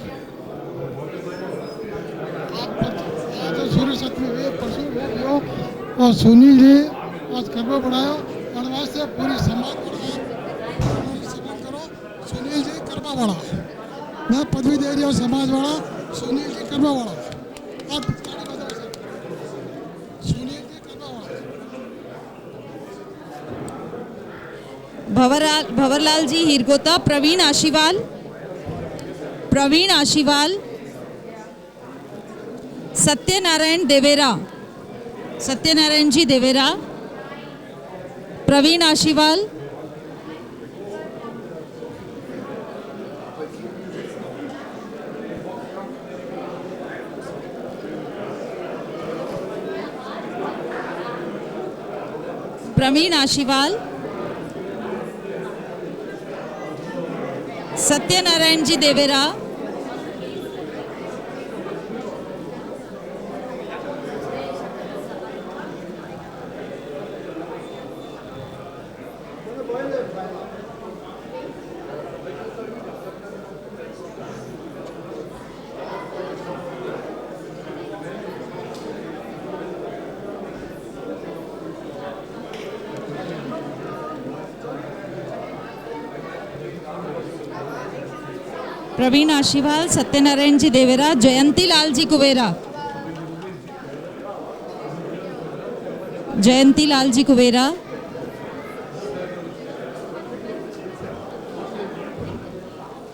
S5: आज सूर्य सप्तमी हुई, परसों हो और सुनील जी आज कर्म बढ़ाया और वास्ते पूरी समाज करो। सुनील जी कर्मा वाला, मैं पदवी दे रही हूँ समाज वाला, सुनील जी कर्मा वाला। सुनील जी कर्मा वाला।
S1: भंवरलाल जी हिरगोता। प्रवीण आशीवाल, प्रवीण आशीवाल। सत्यनारायण देवेरा, सत्यनारायण जी देवेरा। प्रवीण आशीवाल। प्रवीण आशीवाल। सत्यनारायण जी देवेरा। प्रवीण आशीवाल, सत्यनारायण जी देवेरा। जयंती लाल जी कुवेरा, जयंती लाल जी कुवेरा।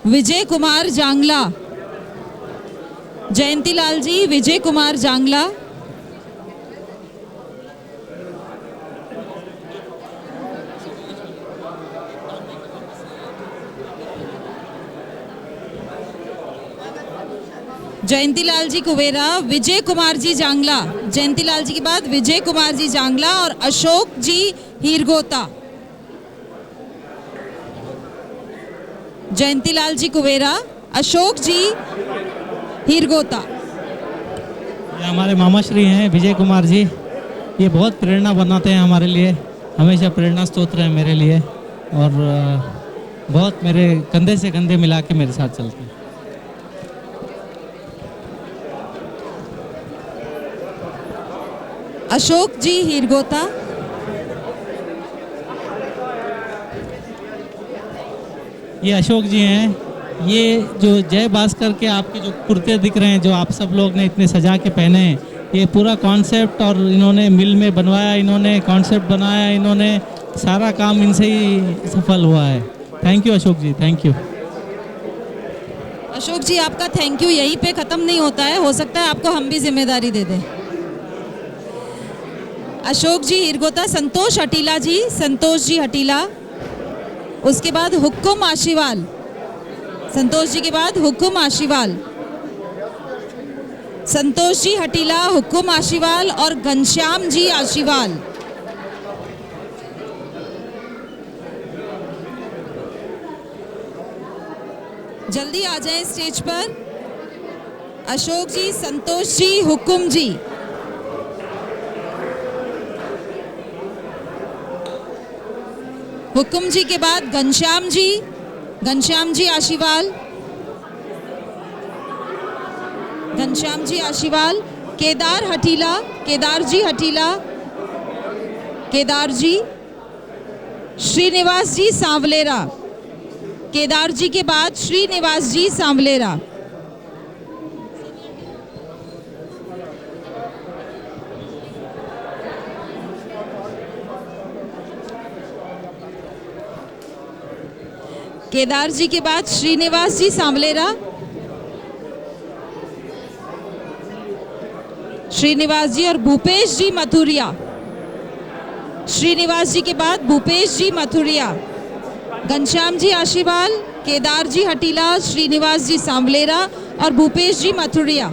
S1: विजय कुमार जांगला, जयंती लाल जी, विजय कुमार जांगला। जयंती लाल जी कुवेरा, विजय कुमार जी जांगला। जयंती लाल जी के बाद विजय कुमार जी जांगला और अशोक जी हिरगोता। जयंती लाल जी कुवेरा, अशोक जी हिरगोता।
S3: ये हमारे मामा श्री हैं विजय कुमार जी, ये बहुत प्रेरणा बनाते हैं हमारे लिए, हमेशा प्रेरणा स्रोत है मेरे लिए और बहुत मेरे कंधे से कंधे मिला के मेरे साथ चलते हैं।
S1: अशोक जी हिरगोता।
S3: ये अशोक जी हैं, ये जो जय भास्कर के आपके जो कुर्ते दिख रहे हैं, जो आप सब लोग ने इतने सजा के पहने हैं, ये पूरा कॉन्सेप्ट और इन्होंने मिल में बनवाया, इन्होंने कॉन्सेप्ट बनाया, इन्होंने सारा काम इनसे ही सफल हुआ है। Thank you Ashok ji, thank you.
S1: Ashok ji आपका थैंक यू यहीं पे ख़त्म नहीं होता है, हो सकता है आपको हम भी जिम्मेदारी दे दें। अशोक जी हिरगोता। संतोष हटीला जी, संतोष जी हटीला। उसके बाद हुक्कुम आशीवाल, संतोष जी के बाद हुक्कुम आशीवाल। संतोष जी हटीला, हुक्कुम आशीवाल और घनश्याम जी आशीवाल। जल्दी आ जाएं स्टेज पर। अशोक जी, संतोष जी, हुक्कुम जी। हुक्कुम जी के बाद घनश्याम जी, घनश्याम जी आशीवाल, घनश्याम जी आशीवाल। केदार हटीला, केदार जी हटीला, केदार जी। श्रीनिवास जी सांवलेरा, केदार जी के बाद श्रीनिवास जी सांवलेरा। केदार जी के बाद श्रीनिवास जी सांवलेरा। श्रीनिवास जी और भूपेश जी मथुरिया। श्रीनिवास जी के बाद भूपेश जी मथुरिया, घनश्याम जी आशीवाल, केदार जी हटीला, श्रीनिवास जी सांवलेरा और भूपेश जी मथुरिया।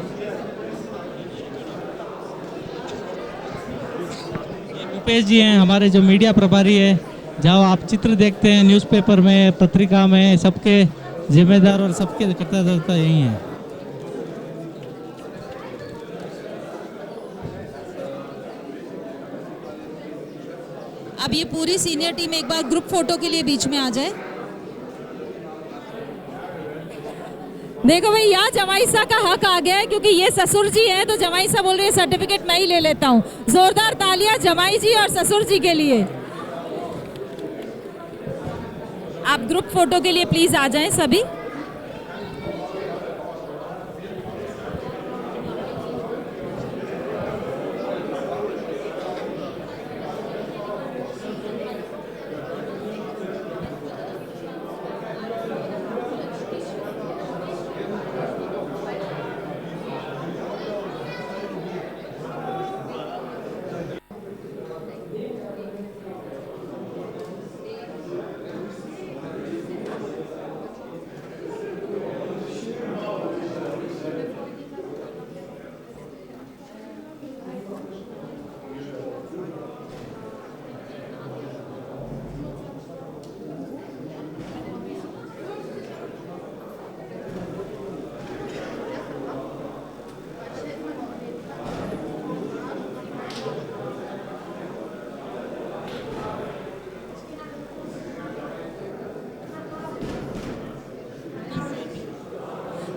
S3: भूपेश जी हैं हमारे जो मीडिया प्रभारी है, जहाँ आप चित्र देखते हैं न्यूज़पेपर में, पत्रिका में, सबके जिम्मेदार और सबके कर्ता यही हैं।
S1: अब ये पूरी सीनियर टीम एक बार ग्रुप फोटो के लिए बीच में आ जाए। देखो भाई, यहाँ जमाईसा का हक आ गया है क्योंकि ये ससुर जी हैं, तो जमाईसा बोल रहे हैं सर्टिफिकेट मैं ही ले लेता हूँ। जोरदार तालियां जमाई जी और ससुर जी के लिए। आप ग्रुप फोटो के लिए प्लीज आ जाएं सभी।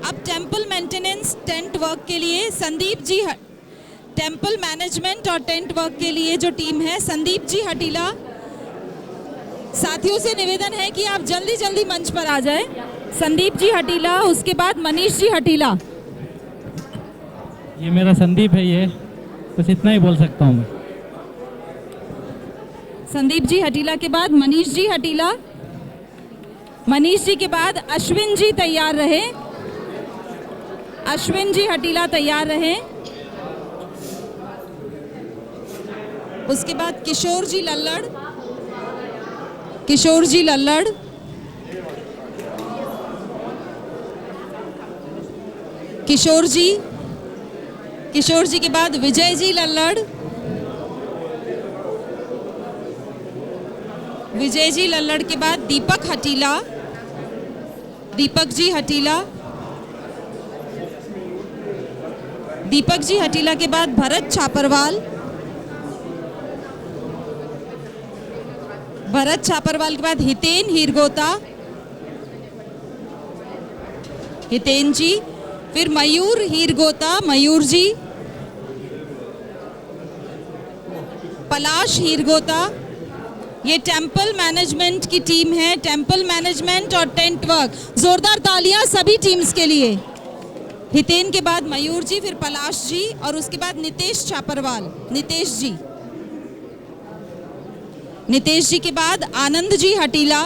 S1: अब टेंपल मेंटेनेंस टेंट वर्क के लिए संदीप जी, टेंपल मैनेजमेंट और टेंट वर्क के लिए जो टीम है संदीप जी हटीला। साथियों से निवेदन है कि आप जल्दी जल्दी मंच पर आ जाएं। संदीप जी हटीला, उसके बाद मनीष जी हटीला।
S3: ये मेरा संदीप है, ये बस इतना ही बोल सकता हूँ मैं।
S1: संदीप जी हटीला के बाद मनीष जी हटीला। मनीष जी के बाद अश्विन जी तैयार रहे। अश्विन जी हटीला तैयार रहे। उसके बाद किशोर जी लल्लड़। किशोर जी लल्लड़। किशोर जी। किशोर जी के बाद विजय जी लल्लड़। विजय जी लल्लड़ के बाद दीपक हटीला। दीपक जी हटीला। दीपक जी हटीला के बाद भरत छापरवाल। भरत छापरवाल के बाद हितेन हीरगोता। हितेन जी। फिर मयूर हीरगोता, मयूर जी। पलाश हीरगोता। ये टेंपल मैनेजमेंट की टीम है, टेंपल मैनेजमेंट और टेंट वर्क। जोरदार तालियां सभी टीम्स के लिए। हितेन के बाद मयूर जी, फिर पलाश जी और उसके बाद नितेश छापरवाल, नितेश जी। नितेश जी के बाद आनंद जी हटीला।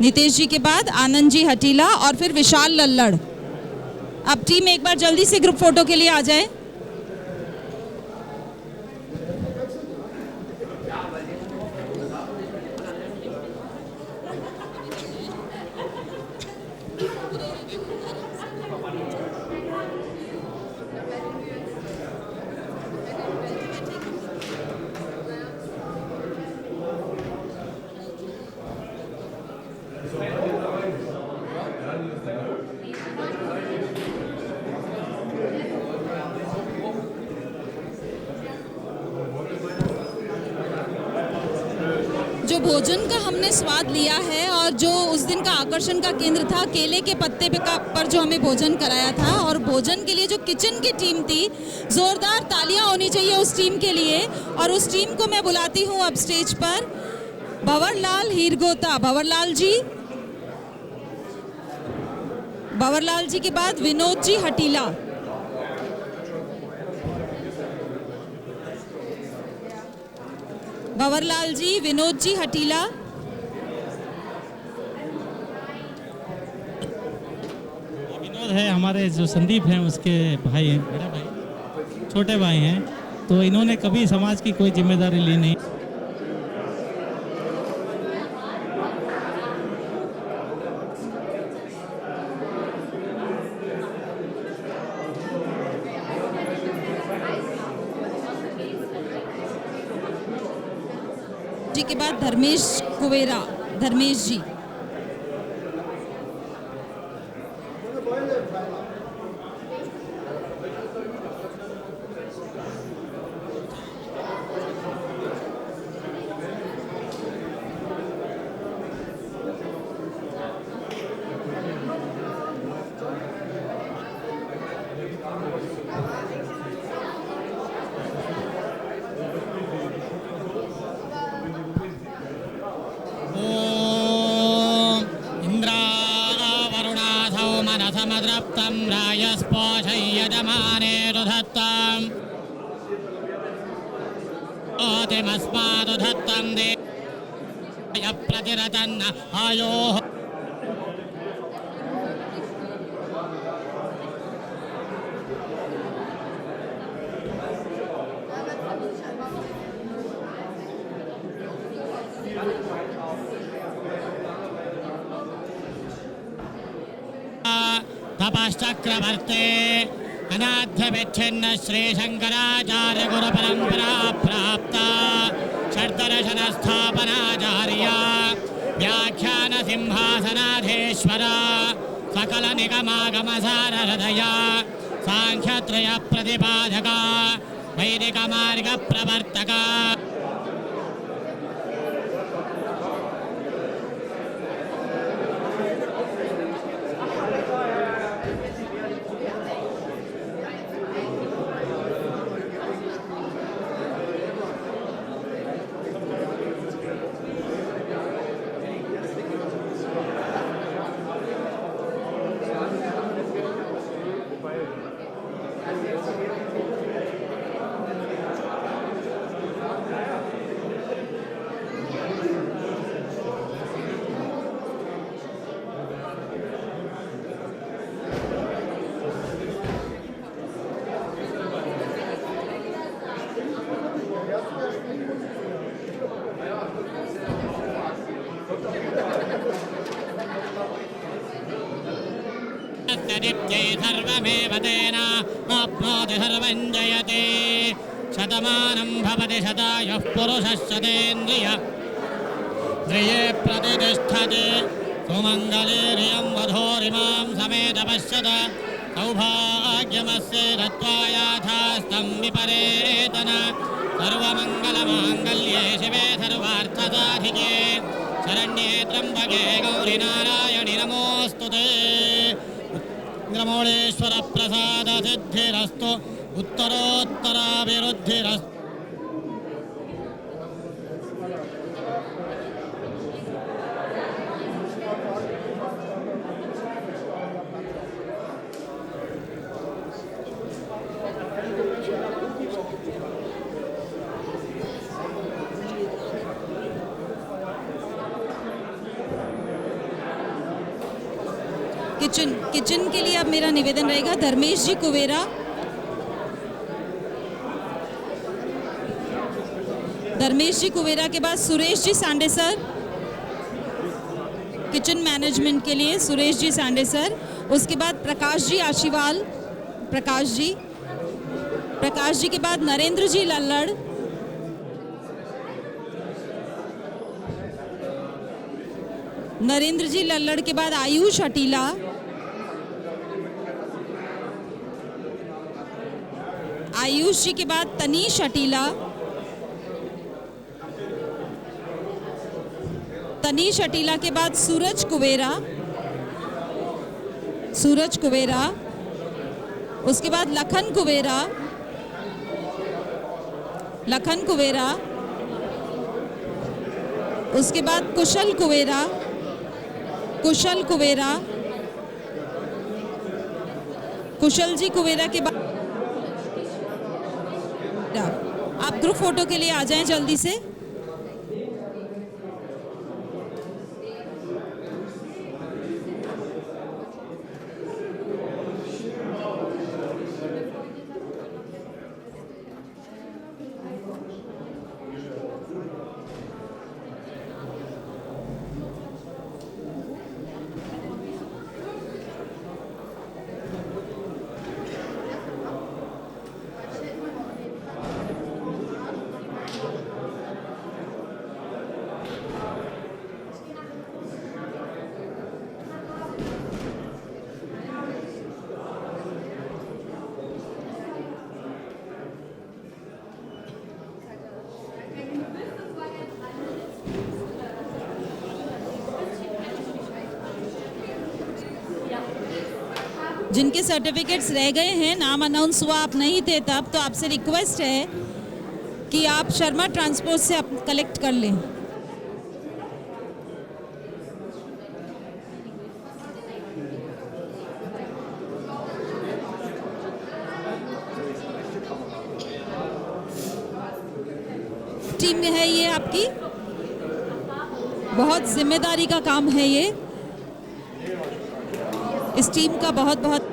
S1: नितेश जी के बाद आनंद जी हटीला और फिर विशाल लल्लड़। अब टीम एक बार जल्दी से ग्रुप फोटो के लिए आ जाए। जो भोजन का हमने स्वाद लिया है और जो उस दिन का आकर्षण का केंद्र था, केले के पत्ते पर जो हमें भोजन कराया था, और भोजन के लिए जो किचन की टीम थी, जोरदार तालियां होनी चाहिए उस टीम के लिए। और उस टीम को मैं बुलाती हूं अब स्टेज पर। भंवरलाल हीरगोता, भंवरलाल जी। भंवरलाल जी के बाद विनोद जी हटीला। भंवरलाल जी, विनोद जी हटीला।
S3: विनोद है हमारे जो संदीप हैं उसके भाई हैं, मेरा भाई। छोटे भाई हैं, तो इन्होंने कभी समाज की कोई जिम्मेदारी ली नहीं।
S1: जी के बाद धर्मेश कुवेरा, धर्मेश जी।
S6: इन्द्रावरुणासौ मनसमद्रप्तं रायस्पोषय्यजमाने दुधत्तम् ओतिमस्मादुधत्तं देय प्रतिरतन्न आयोः तपश्चक्रवर्ते अनाद्यविच्छिन्न श्रीशंकराचार्य गुरुपरंपरा प्राप्ता षड्दर्शनस्थापनाचार्या व्याख्यान सिंहासनाधीश्वर सकल निगमागमसार हृदया सांख्यत्रय प्रतिपादका वैदिक मार्ग प्रवर्तका दीप्त्यै सर्वमेव तेन आप्नोति सर्वं जयते शतमानं भवति शतायुः पुरुषश्चतेन्द्रिय द्रिये प्रतिष्ठते सुमङ्गलेरियं वधूरिमां समेत पश्यत सौभाग्यमस्य दत्त्वा याथास्तं विपरेतन सर्वमङ्गलमाङ्गल्ये शिवे सर्वार्थसाधिके शरण्ये त्र्यम्बके गौरि नारायणि नमोऽस्तुते। इंद्रमौळेश्वर प्रसाद सिद्धिरस्तु उत्तरोत्तराभिवृद्धिरस्तु।
S1: किचन के लिए अब मेरा निवेदन रहेगा धर्मेश जी कुवेरा, धर्मेश जी कुवेरा के बाद सुरेश जी सांडे सर, किचन मैनेजमेंट के लिए सुरेश जी सांडे सर। उसके बाद प्रकाश जी आशीवाल, प्रकाश जी के बाद नरेंद्र जी लल्लड़, नरेंद्र जी लल्लड़ के बाद आयुष अटीला, आयुष जी के बाद तनीश अटीला, तनीश अटीला के बाद सूरज कुवेरा, उसके बाद लखन कुवेरा, उसके बाद कुशल जी कुवेरा के बाद आप ग्रुप फोटो के लिए आ जाएं जल्दी से। जिनके सर्टिफिकेट्स रह गए हैं, नाम अनाउंस हुआ, आप नहीं थे तब, तो आपसे रिक्वेस्ट है कि आप शर्मा ट्रांसपोर्ट से आप कलेक्ट कर लें। टीम में है ये आपकी, बहुत जिम्मेदारी का काम है ये, इस टीम का बहुत बहुत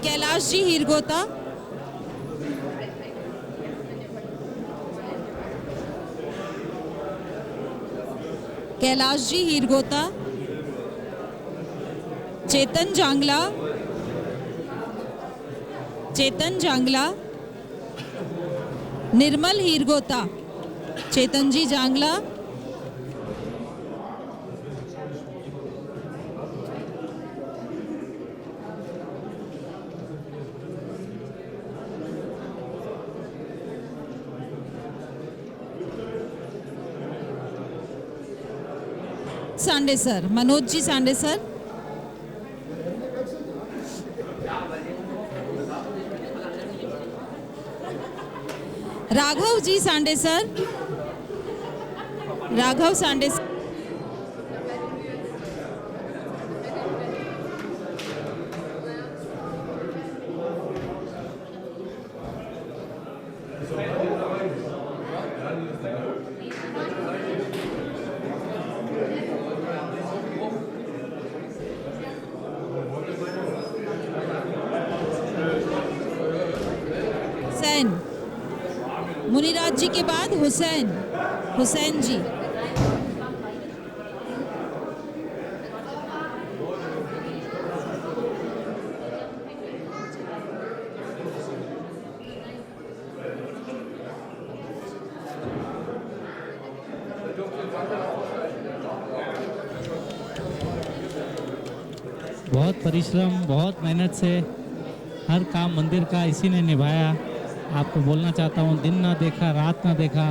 S1: कैलाश जी हीरगोता, कैलाश जी हीरगोता, चेतन जांगला, चेतन जांगला, निर्मल हीरगोता, चेतन जी जांगला, सांडे सर, मनोज जी सांडे सर, राघव जी सांडे सर, राघव सांडे सर, हुसैन, मुनिराज जी के बाद हुसैन, हुसैन जी,
S3: बहुत परिश्रम, बहुत मेहनत से हर काम मंदिर का इसी ने निभाया। आपको बोलना चाहता हूँ, दिन ना देखा, रात ना देखा,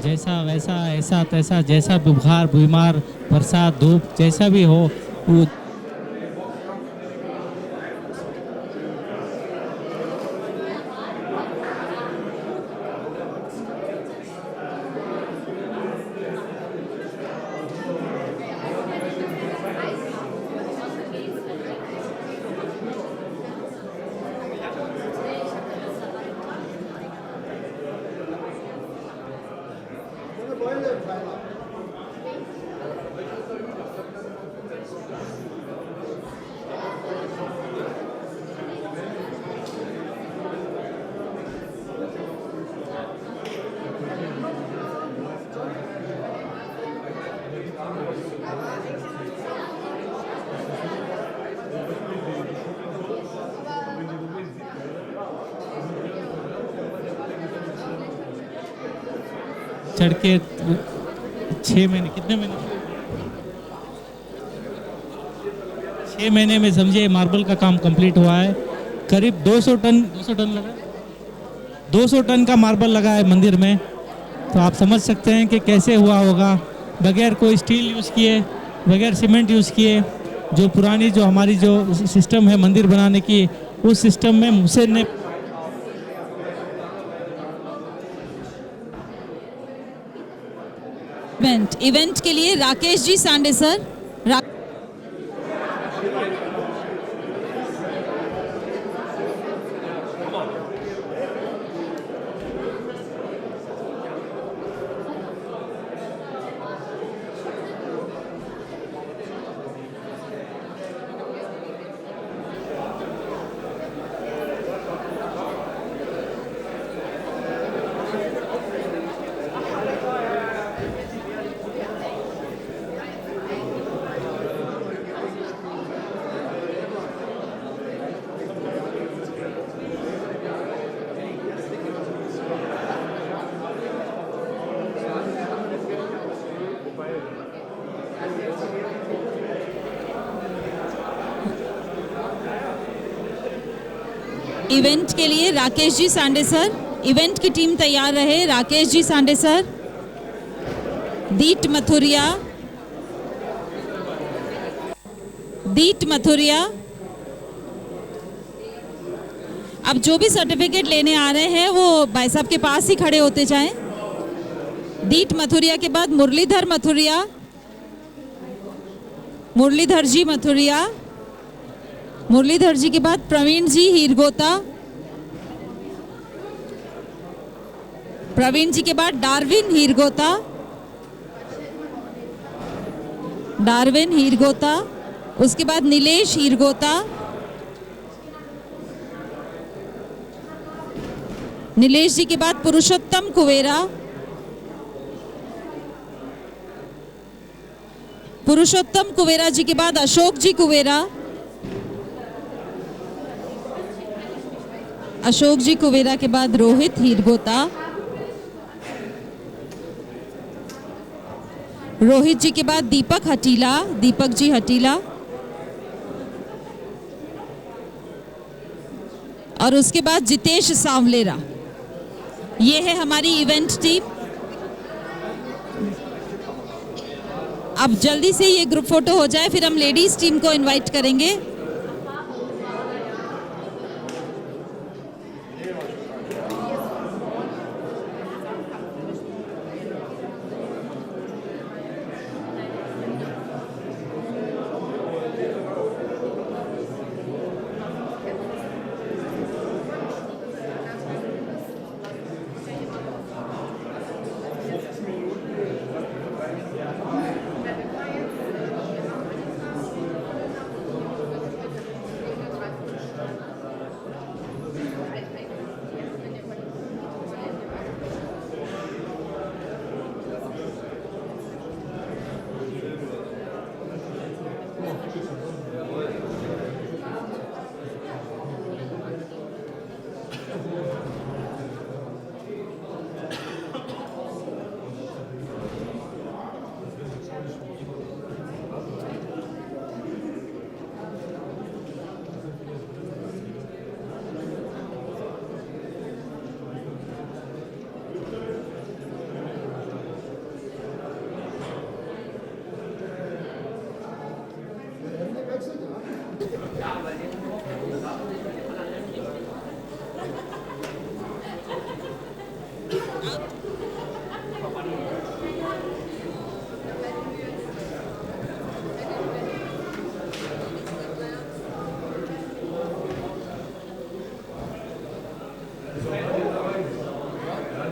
S3: जैसा वैसा, ऐसा तैसा, जैसा बुखार, बीमार, बरसात, धूप, जैसा भी हो, वो चढ़ के 6 महीने, कितने महीने, 6 महीने में समझिए मार्बल का काम कंप्लीट हुआ है। करीब 200 टन लगा, 200 टन का मार्बल लगा है मंदिर में। तो आप समझ सकते हैं कि कैसे हुआ होगा, बगैर कोई स्टील यूज़ किए, बगैर सीमेंट यूज़ किए। जो पुरानी जो हमारी जो सिस्टम है मंदिर बनाने की, उस सिस्टम में मुझसे ने
S1: इवेंट के लिए राकेश जी सांडे सर, इवेंट के लिए राकेश जी सांडे सर, इवेंट की टीम तैयार रहे। राकेश जी सांडे सर, दीट मथुरिया, दीट मथुरिया। अब जो भी सर्टिफिकेट लेने आ रहे हैं वो भाई साहब के पास ही खड़े होते जाएं। दीट मथुरिया के बाद मुरलीधर मथुरिया, मुरलीधर जी मथुरिया, मुरलीधर जी के बाद प्रवीण जी हीरगोता, प्रवीण जी के बाद डार्विन हीरगोता, डार्विन हीरगोता, उसके बाद नीलेश हीरगोता, नीलेश जी के बाद पुरुषोत्तम कुवेरा, पुरुषोत्तम कुवेरा जी के बाद अशोक जी कुवेरा, अशोक जी कुवेरा के बाद रोहित हीरगोता, रोहित जी के बाद दीपक हटीला, दीपक जी हटीला, और उसके बाद जितेश सांवलेरा। ये है हमारी इवेंट टीम। अब जल्दी से ये ग्रुप फोटो हो जाए, फिर हम लेडीज टीम को इनवाइट करेंगे।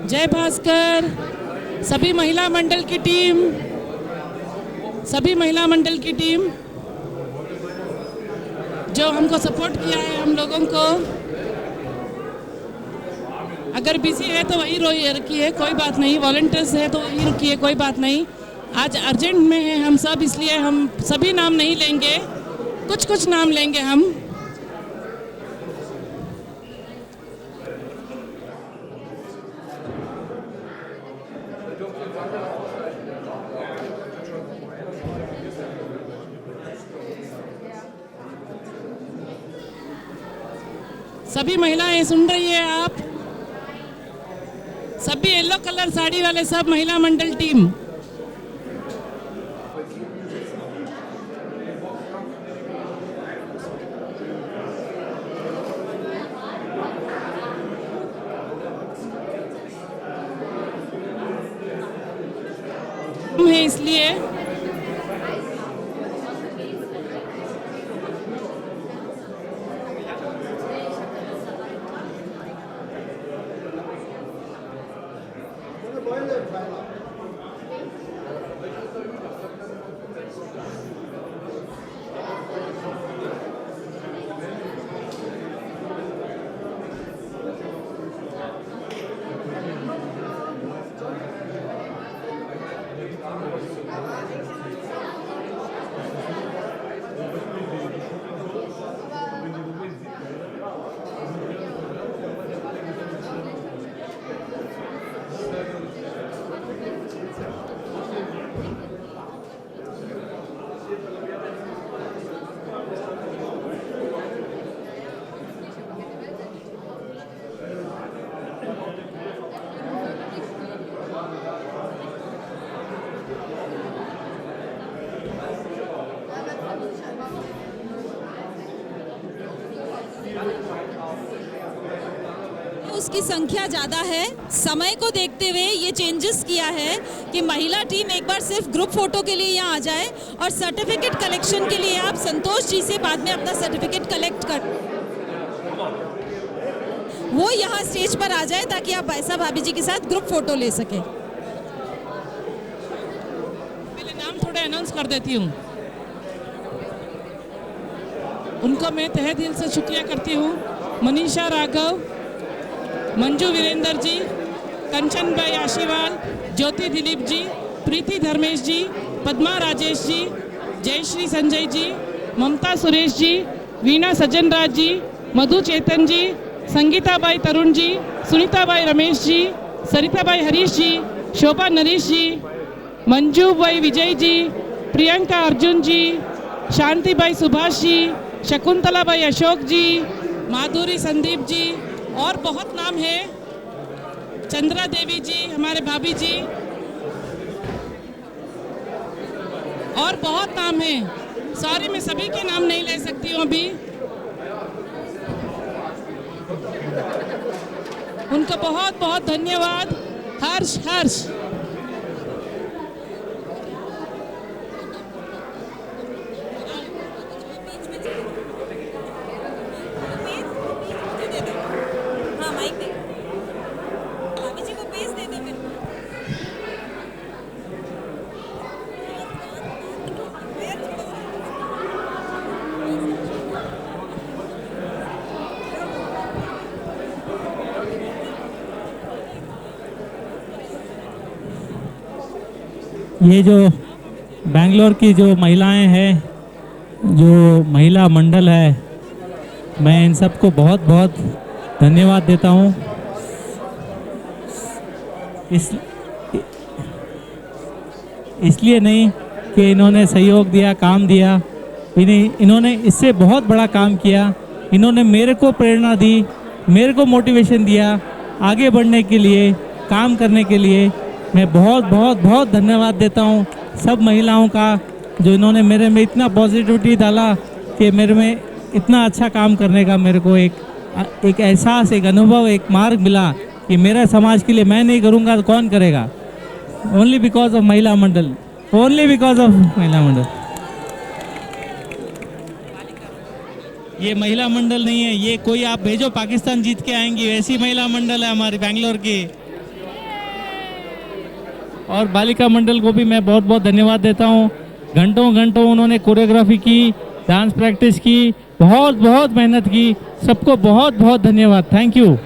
S7: जय भास्कर, सभी महिला मंडल की टीम, सभी महिला मंडल की टीम जो हमको सपोर्ट किया है, हम लोगों को। अगर बिजी है तो वही रखिए, कोई बात नहीं। वॉलंटियर्स है तो वही रुकिए, कोई बात नहीं। आज अर्जेंट में है हम सब, इसलिए हम सभी नाम नहीं लेंगे, कुछ कुछ नाम लेंगे हम। सभी महिलाएं सुन रही है आप? सभी येलो कलर साड़ी वाले सब महिला मंडल टीम। है इसलिए
S1: की संख्या ज़्यादा है। समय को देखते हुए ये चेंजेस किया है कि महिला टीम एक बार सिर्फ ग्रुप फोटो के लिए यहाँ आ जाए और सर्टिफिकेट कलेक्शन के लिए आप संतोष जी से बाद में अपना सर्टिफिकेट कलेक्ट कर, वो यहाँ स्टेज पर आ जाए ताकि आप भाई साहब भाभी जी के साथ ग्रुप फोटो ले सके।
S7: पहले नाम थोड़ा अनाउंस कर देती हूँ। उनको मैं तहे दिल से शुक्रिया करती हूँ। मनीषा राघव, मंजू वीरेंद्र जी, कंचन भाई आशीवाल, ज्योति दिलीप जी, प्रीति धर्मेश जी, पद्मा राजेश जी, जयश्री संजय जी, ममता सुरेश जी, वीणा सज्जन राज जी, मधु चेतन जी, संगीताबाई तरुण जी, सुनीताबाई रमेश जी, सरिताबाई हरीश जी, शोभा नरेश जी, मंजू भाई विजय जी, प्रियंका अर्जुन जी, शांतिबाई सुभाष जी, शकुंतला भाई अशोक जी, माधुरी संदीप जी, और बहुत नाम है, चंद्रा देवी जी हमारे भाभी जी, और बहुत नाम है। सॉरी मैं सभी के नाम नहीं ले सकती हूँ अभी। उनको बहुत बहुत धन्यवाद। हर्ष हर्ष
S3: ये जो बेंगलोर की जो महिलाएं हैं, जो महिला मंडल है, मैं इन सबको बहुत बहुत धन्यवाद देता हूँ। इसलिए नहीं कि इन्होंने सहयोग दिया, काम दिया, इन्होंने इससे बहुत बड़ा काम किया। इन्होंने मेरे को प्रेरणा दी, मेरे को मोटिवेशन दिया आगे बढ़ने के लिए, काम करने के लिए। मैं बहुत बहुत बहुत धन्यवाद देता हूँ सब महिलाओं का, जो इन्होंने मेरे में इतना पॉजिटिविटी डाला कि मेरे में इतना अच्छा काम करने का मेरे को एक एहसास, एक अनुभव, एक मार्ग मिला कि मेरा समाज के लिए मैं नहीं करूँगा तो कौन करेगा। ओनली बिकॉज ऑफ महिला मंडल, ओनली बिकॉज ऑफ महिला मंडल। ये महिला मंडल नहीं है, ये कोई आप भेजो पाकिस्तान जीत के आएंगी वैसी महिला मंडल है हमारी बेंगलोर की। और बालिका मंडल को भी मैं बहुत बहुत धन्यवाद देता हूँ। घंटों घंटों उन्होंने कोरियोग्राफी की, डांस प्रैक्टिस की, बहुत बहुत मेहनत की। सबको बहुत बहुत धन्यवाद, थैंक यू।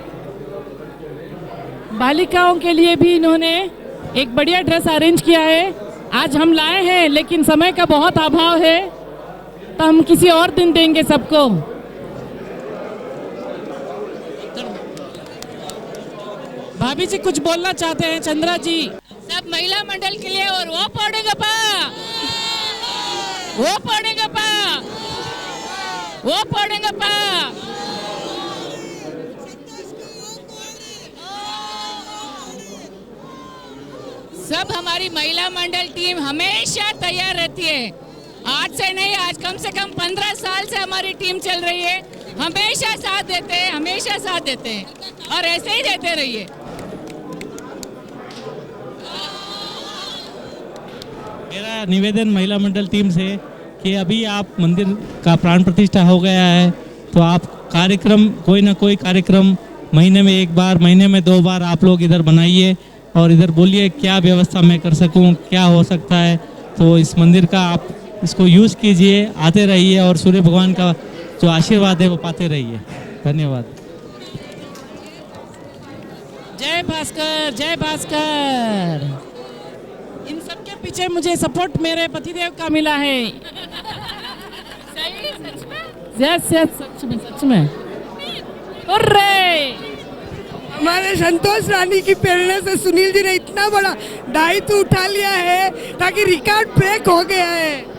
S7: बालिकाओं के लिए भी इन्होंने एक बढ़िया ड्रेस अरेंज किया है। आज हम लाए हैं लेकिन समय का बहुत अभाव है, तो हम किसी और दिन देंगे सबको। भाभी जी कुछ बोलना चाहते हैं, चंद्रा जी।
S8: सब महिला मंडल के लिए, और वो पड़ेगा सब हमारी महिला मंडल टीम हमेशा तैयार रहती है। आज से नहीं, आज कम से कम 15 साल से हमारी टीम चल रही है। हमेशा साथ देते हैं, हमेशा साथ देते हैं, और ऐसे ही देते रहिए।
S3: मेरा निवेदन महिला मंडल टीम से कि अभी आप मंदिर का प्राण प्रतिष्ठा हो गया है, तो आप कार्यक्रम, कोई ना कोई कार्यक्रम महीने में एक बार, महीने में 2 बार आप लोग इधर बनाइए और इधर बोलिए क्या व्यवस्था मैं कर सकूं, क्या हो सकता है। तो इस मंदिर का आप इसको यूज़ कीजिए, आते रहिए और सूर्य भगवान का जो आशीर्वाद है वो पाते रहिए। धन्यवाद।
S7: जय भास्कर, जय भास्कर। इन सब के पीछे मुझे सपोर्ट मेरे पतिदेव का मिला है।
S8: सही, सच में?
S7: यस यस, सच में, सच में। अरे
S2: हमारे संतोष रानी की प्रेरणा से सुनील जी ने इतना बड़ा दायित्व उठा लिया है ताकि रिकॉर्ड ब्रेक हो गया है।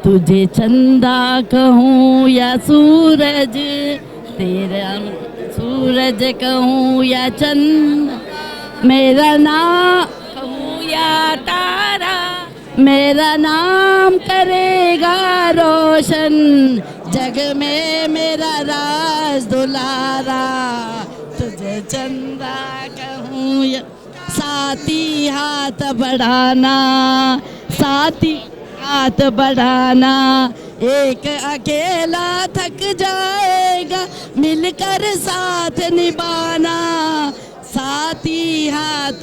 S9: तुझे चंदा कहूँ या सूरज, तेरा सूरज कहूँ या चंद, मेरा नाम कहूँ या तारा, मेरा नाम करेगा रोशन, जग में मेरा राज दुलारा, तुझे चंदा कहूँ या साथी हाथ बढ़ाना, साथी हाथ बढ़ाना, एक अकेला थक जाएगा मिलकर साथ निभाना, साथी हाथ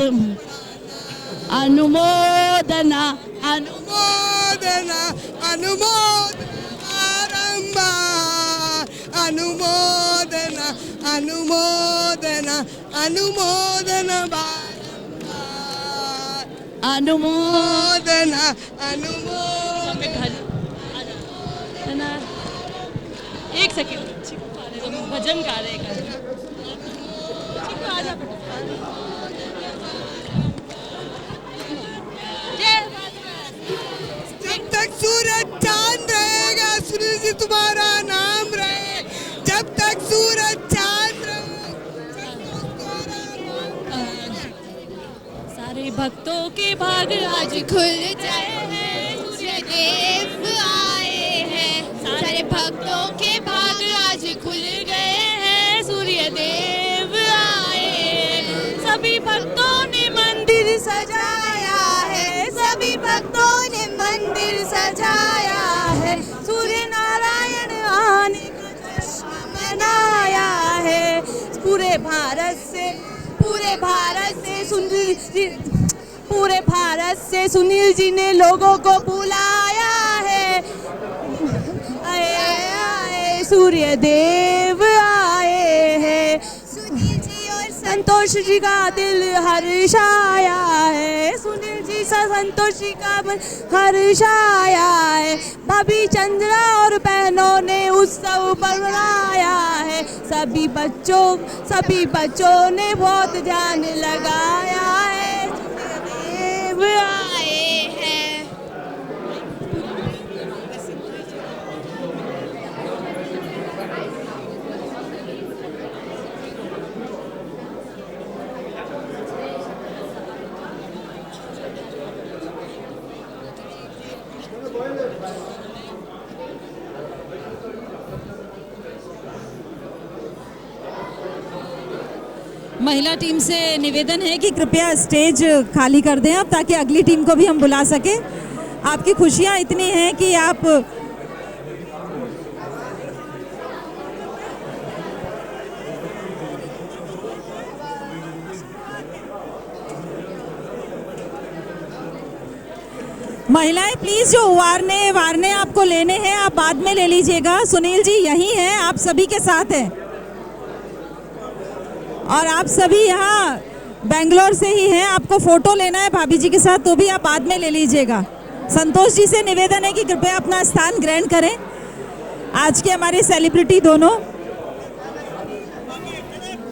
S9: अनुमोदना
S2: अनुमोदना अनुमोदना बारंबार, अनुमोदना अनुमोदना अनुमोदना बारंबार, अनुमोदना अनुमोदना।
S9: एक सेकंड, भजन गा रहे हैं।
S2: जब तक सूरज चांद रहेगा सुनील जी तुम्हारा नाम रहे, जब तक सूरज चांद रहे।
S9: सारे भक्तों के भाग आज खुल जाए हैं, सूर्य देव आए हैं, सारे भक्तों के भाग आज खुल गए हैं, सूर्य देव आए हैं, सभी भक्तों ने मंदिर सजाया है, सभी भक्तों ने मंदिर सजाया है, सूर्य नारायण आने का जश्न मनाया है, पूरे भारत से सुनील जी ने लोगों को बुलाया है, आए आए सूर्य देव आए हैं, सुनील जी और संतोष जी का दिल हर्षाया है, सुनील जी से संतोष जी का मन हर्षाया है, भाभी चंद्रा और बहनों ने उत्सव मनाया है, सभी बच्चों ने बहुत ध्यान लगाया है, देव आए हैं।
S1: महिला टीम से निवेदन है कि कृपया स्टेज खाली कर दें आप, ताकि अगली टीम को भी हम बुला सकें। आपकी खुशियां इतनी हैं कि आप महिलाएं प्लीज जो वारने आपको लेने हैं आप बाद में ले लीजिएगा। सुनील जी यही हैं, आप सभी के साथ हैं और आप सभी यहाँ बेंगलोर से ही हैं। आपको फोटो लेना है भाभी जी के साथ तो भी आप बाद में ले लीजिएगा। संतोष जी से निवेदन है कि कृपया अपना स्थान ग्रहण करें। आज के हमारे सेलिब्रिटी दोनों,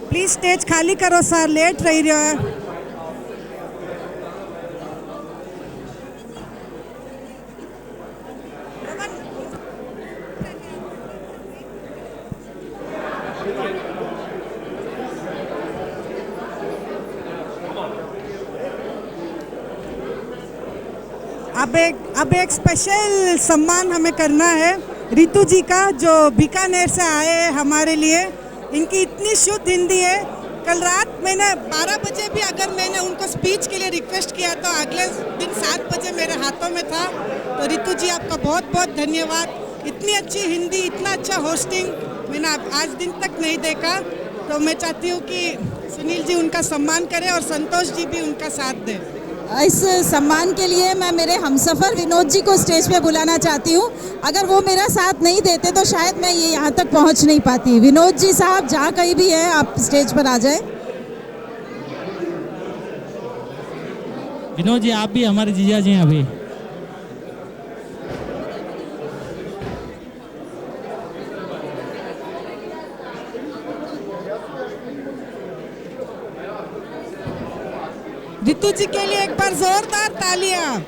S2: प्लीज स्टेज खाली करो सर, लेट रही रहो है। अब एक स्पेशल सम्मान हमें करना है रितु जी का, जो बीकानेर से आए हैं हमारे लिए। इनकी इतनी शुद्ध हिंदी है, कल रात मैंने 12 बजे भी अगर मैंने उनको स्पीच के लिए रिक्वेस्ट किया तो अगले दिन 7 बजे मेरे हाथों में था। तो रितु जी आपका बहुत बहुत धन्यवाद। इतनी अच्छी हिंदी, इतना अच्छा होस्टिंग मैंने आज दिन तक नहीं देखा। तो मैं चाहती हूँ कि सुनील जी उनका सम्मान करें और संतोष जी भी उनका साथ दें।
S1: इस सम्मान के लिए मैं मेरे हमसफ़र विनोद जी को स्टेज पे बुलाना चाहती हूँ। अगर वो मेरा साथ नहीं देते तो शायद मैं ये यहाँ तक पहुँच नहीं पाती। विनोद जी साहब जहाँ कहीं भी हैं आप स्टेज पर आ जाए।
S3: विनोद जी आप भी हमारे जीजा जी हैं अभी।
S2: रितु जी के लिए एक बार जोरदार तालियां।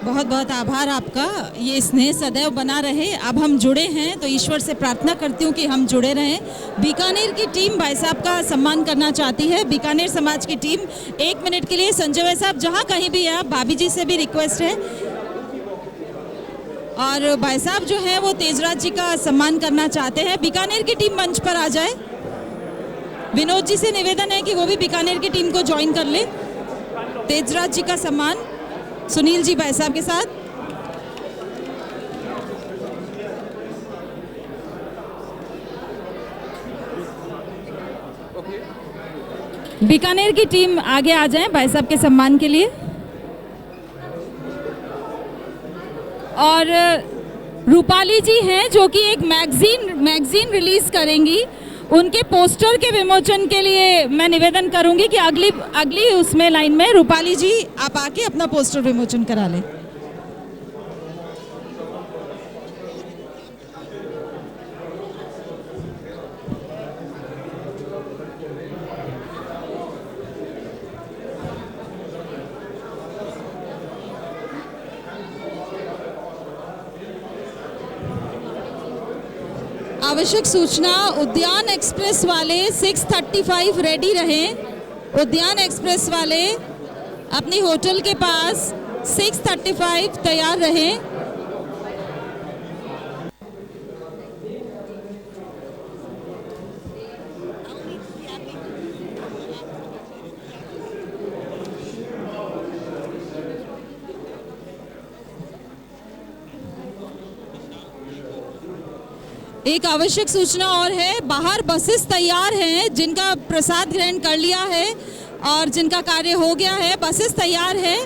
S1: बहुत बहुत आभार आपका, ये स्नेह सदैव बना रहे। अब हम जुड़े हैं तो ईश्वर से प्रार्थना करती हूँ कि हम जुड़े रहें। बीकानेर की टीम भाई साहब का सम्मान करना चाहती है। बीकानेर समाज की टीम 1 मिनट के लिए, संजय भाई साहब जहाँ कहीं भी है, आप भाभी जी से भी रिक्वेस्ट है। और भाई साहब जो है वो तेजराज जी का सम्मान करना चाहते हैं। बीकानेर की टीम मंच पर आ जाए। विनोद जी से निवेदन है कि वो भी बीकानेर की टीम को ज्वाइन कर ले। तेजराज जी का सम्मान सुनील जी भाई साहब के साथ। बीकानेर की टीम आगे आ जाएं भाई साहब के सम्मान के लिए। और रूपाली जी हैं जो कि एक मैगजीन रिलीज करेंगी। उनके पोस्टर के विमोचन के लिए मैं निवेदन करूंगी कि अगली उसमें लाइन में रूपाली जी आप आके अपना पोस्टर विमोचन करा लें। आवश्यक सूचना, उद्यान एक्सप्रेस वाले 6:35 रेडी रहें। उद्यान एक्सप्रेस वाले अपनी होटल के पास 6:35 तैयार रहें। एक आवश्यक सूचना और है, बाहर बसेस तैयार हैं जिनका प्रसाद ग्रहण कर लिया है और जिनका कार्य हो गया है। बसेस तैयार है,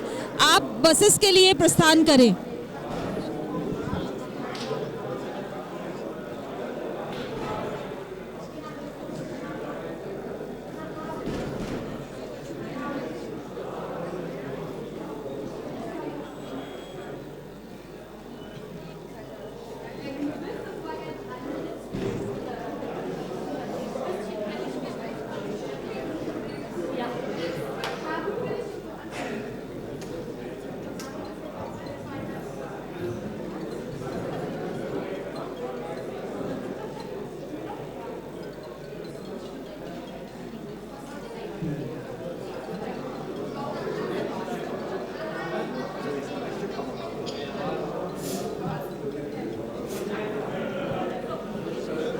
S1: आप बसेस के लिए प्रस्थान करें।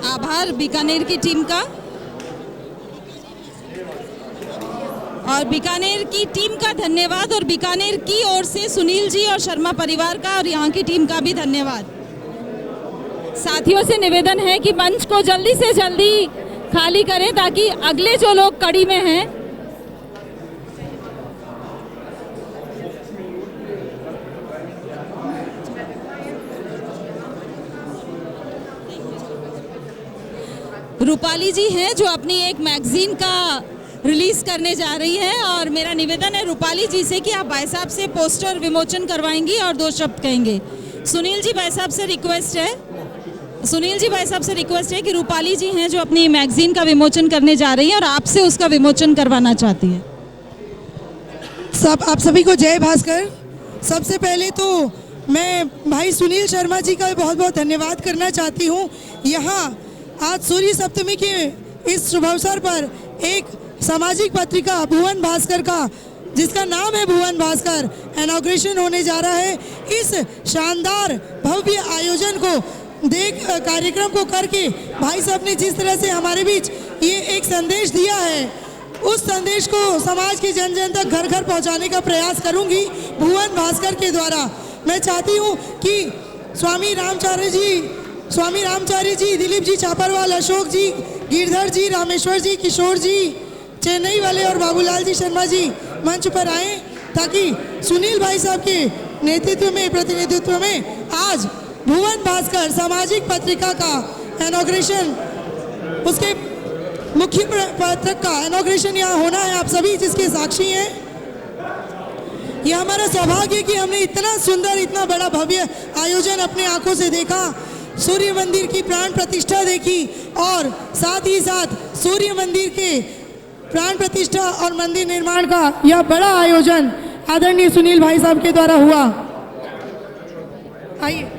S1: आभार बीकानेर की टीम का। और बीकानेर की टीम का धन्यवाद और बीकानेर की ओर से सुनील जी और शर्मा परिवार का और यहाँ की टीम का भी धन्यवाद। साथियों से निवेदन है कि मंच को जल्दी से जल्दी खाली करें ताकि अगले जो लोग कड़ी में हैं रूपाली जी हैं जो अपनी एक मैगजीन का रिलीज करने जा रही है। और मेरा निवेदन है रूपाली जी से कि आप भाई साहब से पोस्टर विमोचन करवाएंगी और 2 शब्द कहेंगे। सुनील जी भाई साहब से रिक्वेस्ट है कि रूपाली जी हैं जो अपनी मैगजीन का विमोचन करने जा रही है और आपसे उसका विमोचन करवाना चाहती है।
S2: आप सभी को जय भास्कर। सबसे पहले तो मैं भाई सुनील शर्मा जी का बहुत बहुत धन्यवाद करना चाहती हूँ। यहाँ आज सूर्य सप्तमी के इस शुभ अवसर पर एक सामाजिक पत्रिका भुवन भास्कर का, जिसका नाम है भुवन भास्कर, इनॉग्रेशन होने जा रहा है। इस शानदार भव्य आयोजन को कार्यक्रम को करके भाई साहब ने जिस तरह से हमारे बीच ये एक संदेश दिया है, उस संदेश को समाज के जन जन तक घर घर पहुंचाने का प्रयास करूंगी भुवन भास्कर के द्वारा। मैं चाहती हूं कि स्वामी रामचार्य जी, दिलीप जी छापरवाल, अशोक जी, गिरधर जी, रामेश्वर जी, किशोर जी, चेन्नई वाले और बाबूलाल जी शर्मा जी मंच पर आए ताकि सुनील भाई साहब के प्रतिनिधित्व में आज भुवन भास्कर सामाजिक पत्रिका का इनॉग्रेशन, उसके मुख्य पत्रक का इनॉग्रेशन यहाँ होना है। आप सभी जिसके साक्षी हैं। यह हमारा सौभाग्य कि हमने इतना सुंदर, इतना बड़ा भव्य आयोजन अपने आंखों से देखा। सूर्य मंदिर की प्राण प्रतिष्ठा देखी और साथ ही साथ सूर्य मंदिर के प्राण प्रतिष्ठा और मंदिर निर्माण का यह बड़ा आयोजन आदरणीय सुनील भाई साहब के द्वारा हुआ। आइए।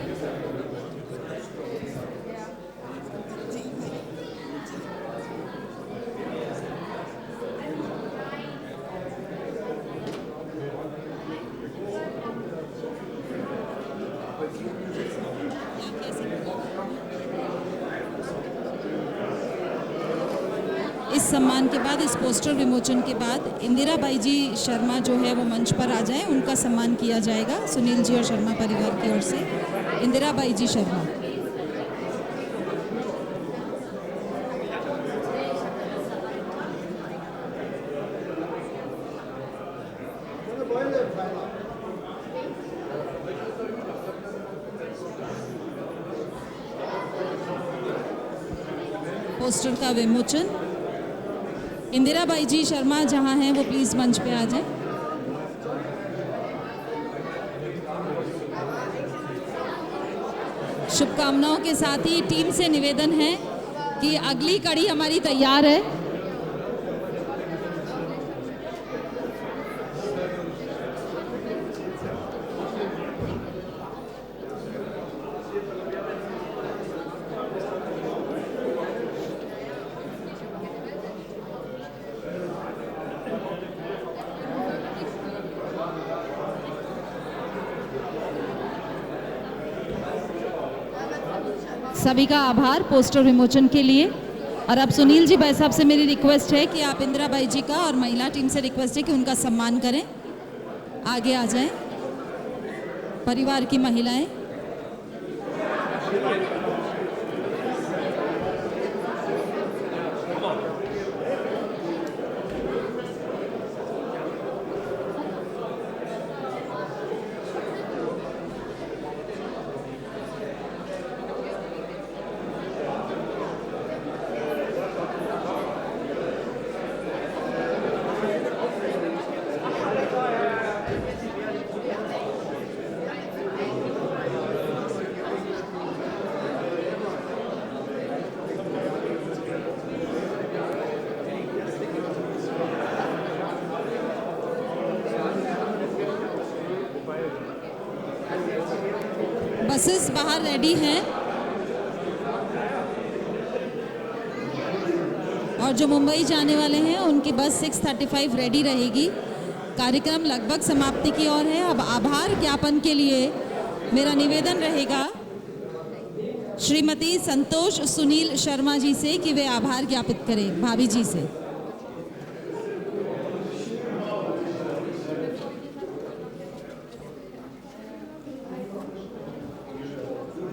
S1: इस सम्मान के बाद, इस पोस्टर विमोचन के बाद इंदिरा बाई जी शर्मा जो है वो मंच पर आ जाए, उनका सम्मान किया जाएगा सुनील जी और शर्मा परिवार की ओर से। इंदिरा बाई जी शर्मा। पोस्टर का विमोचन। इंदिरा बाई जी शर्मा जहां हैं वो प्लीज मंच पे आ जाएं। शुभकामनाओं के साथ ही टीम से निवेदन है कि अगली कड़ी हमारी तैयार है। सभी का आभार पोस्टर विमोचन के लिए। और अब सुनील जी भाई साहब से मेरी रिक्वेस्ट है कि आप इंदिरा बाई जी का, और महिला टीम से रिक्वेस्ट है कि उनका सम्मान करें। आगे आ जाएं परिवार की महिलाएं। बसेस बाहर रेडी हैं और जो मुंबई जाने वाले हैं उनकी बस 6:35 रेडी रहेगी। कार्यक्रम लगभग समाप्ति की ओर है। अब आभार ज्ञापन के लिए मेरा निवेदन रहेगा श्रीमती संतोष सुनील शर्मा जी से कि वे आभार ज्ञापित करें भाभी जी से।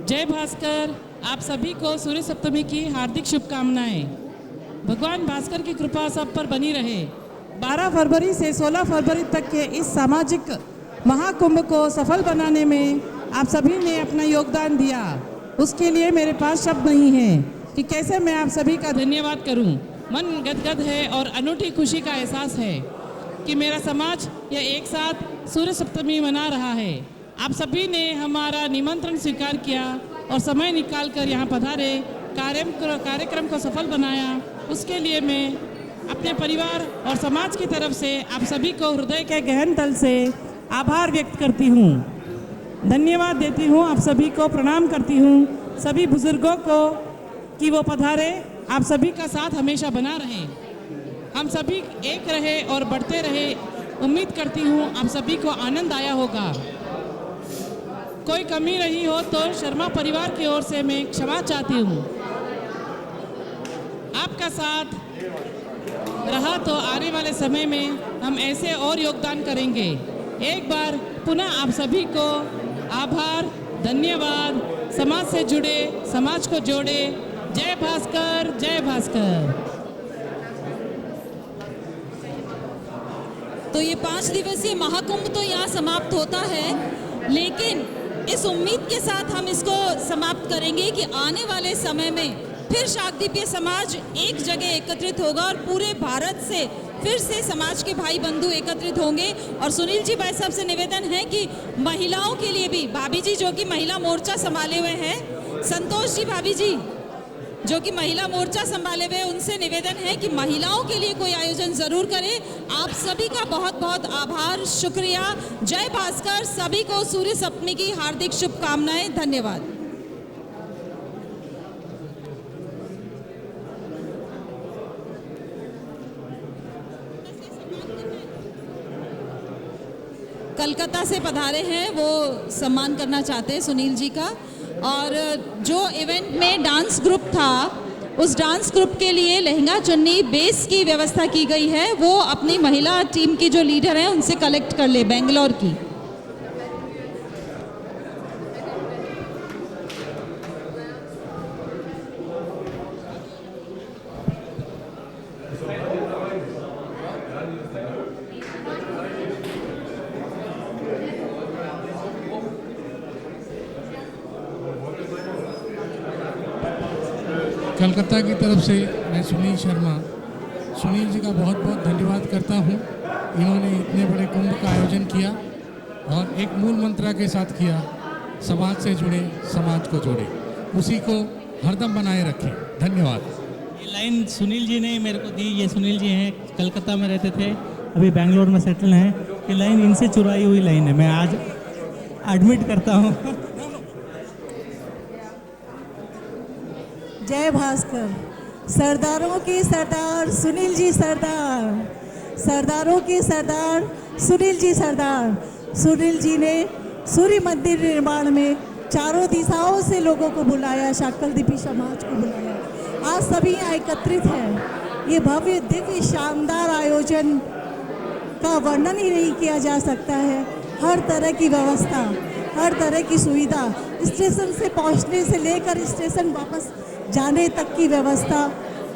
S7: जय भास्कर। आप सभी को सूर्य सप्तमी की हार्दिक शुभकामनाएं। भगवान भास्कर की कृपा सब पर बनी रहे। 12 फरवरी से 16 फरवरी तक के इस सामाजिक महाकुंभ को सफल बनाने में आप सभी ने अपना योगदान दिया। उसके लिए मेरे पास शब्द नहीं है कि कैसे मैं आप सभी का धन्यवाद करूं। मन गदगद है और अनूठी खुशी का एहसास है कि मेरा समाज यह एक साथ सूर्य सप्तमी मना रहा है। आप सभी ने हमारा निमंत्रण स्वीकार किया और समय निकालकर यहाँ पधारे, कार्यक्रम को सफल बनाया। उसके लिए मैं अपने परिवार और समाज की तरफ से आप सभी को हृदय के गहन तल से आभार व्यक्त करती हूँ, धन्यवाद देती हूँ। आप सभी को प्रणाम करती हूँ। सभी बुजुर्गों को कि वो पधारे, आप सभी का साथ हमेशा बना रहे, हम सभी एक रहे और बढ़ते रहे। उम्मीद करती हूँ आप सभी को आनंद आया होगा। कोई कमी रही हो तो शर्मा परिवार की ओर से मैं क्षमा चाहती हूँ। आपका साथ रहा तो आने वाले समय में हम ऐसे और योगदान करेंगे। एक बार पुनः आप सभी को आभार, धन्यवाद। समाज से जुड़े, समाज को जोड़े। जय भास्कर, जय भास्कर।
S1: तो ये 5 दिवसीय महाकुंभ तो यहाँ समाप्त होता है, लेकिन इस उम्मीद के साथ हम इसको समाप्त करेंगे कि आने वाले समय में फिर शाकदीपीय समाज एक जगह एकत्रित होगा और पूरे भारत से फिर से समाज के भाई बंधु एकत्रित होंगे। और सुनील जी भाई साहब से निवेदन है कि महिलाओं के लिए भी, भाभी जी जो कि महिला मोर्चा संभाले हुए हैं, संतोष जी भाभी जी, जो कि महिला मोर्चा संभाले हुए, उनसे निवेदन है कि महिलाओं के लिए कोई आयोजन जरूर करें। आप सभी का बहुत बहुत आभार, शुक्रिया। जय भास्कर। सभी को सूर्य सप्तमी की हार्दिक शुभकामनाएं। धन्यवाद। कलकत्ता से पधारे हैं, वो सम्मान करना चाहते हैं सुनील जी का। और जो इवेंट में डांस ग्रुप था, उस डांस ग्रुप के लिए लहंगा चुन्नी बेस की व्यवस्था की गई है। वो अपनी महिला टीम की जो लीडर हैं उनसे कलेक्ट कर ले, बेंगलोर की।
S10: कलकत्ता की तरफ से मैं सुनील शर्मा, सुनील जी का बहुत बहुत धन्यवाद करता हूं। इन्होंने इतने बड़े कुंभ का आयोजन किया और एक मूल मंत्र के साथ किया, समाज से जुड़े, समाज को जोड़े, उसी को हरदम बनाए रखें। धन्यवाद।
S3: ये लाइन सुनील जी ने मेरे को दी। ये सुनील जी हैं, कलकत्ता में रहते थे, अभी बेंगलोर में सेटल हैं। ये लाइन इनसे चुराई हुई लाइन है, मैं आज एडमिट करता हूँ।
S9: जय भास्कर। सरदारों के सरदार सुनील जी सरदार, सरदारों के सरदार सुनील जी सरदार। सुनील जी ने सूर्य मंदिर निर्माण में चारों दिशाओं से लोगों को बुलाया, शाकलदीपी समाज को बुलाया। आज सभी यहाँ एकत्रित हैं। ये भव्य दिव्य शानदार आयोजन का वर्णन ही नहीं किया जा सकता है। हर तरह की व्यवस्था, हर तरह की सुविधा, स्टेशन से पहुँचने से लेकर स्टेशन वापस जाने तक की व्यवस्था,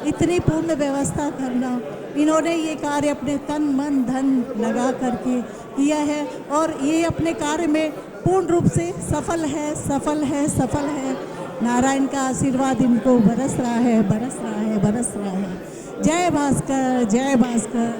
S9: इतनी पूर्ण व्यवस्था करना, इन्होंने ये कार्य अपने तन मन धन लगा करके किया है और ये अपने कार्य में पूर्ण रूप से सफल है, सफल है, सफल है। नारायण का आशीर्वाद इनको बरस रहा है, बरस रहा है, बरस रहा है। जय भास्कर, जय भास्कर।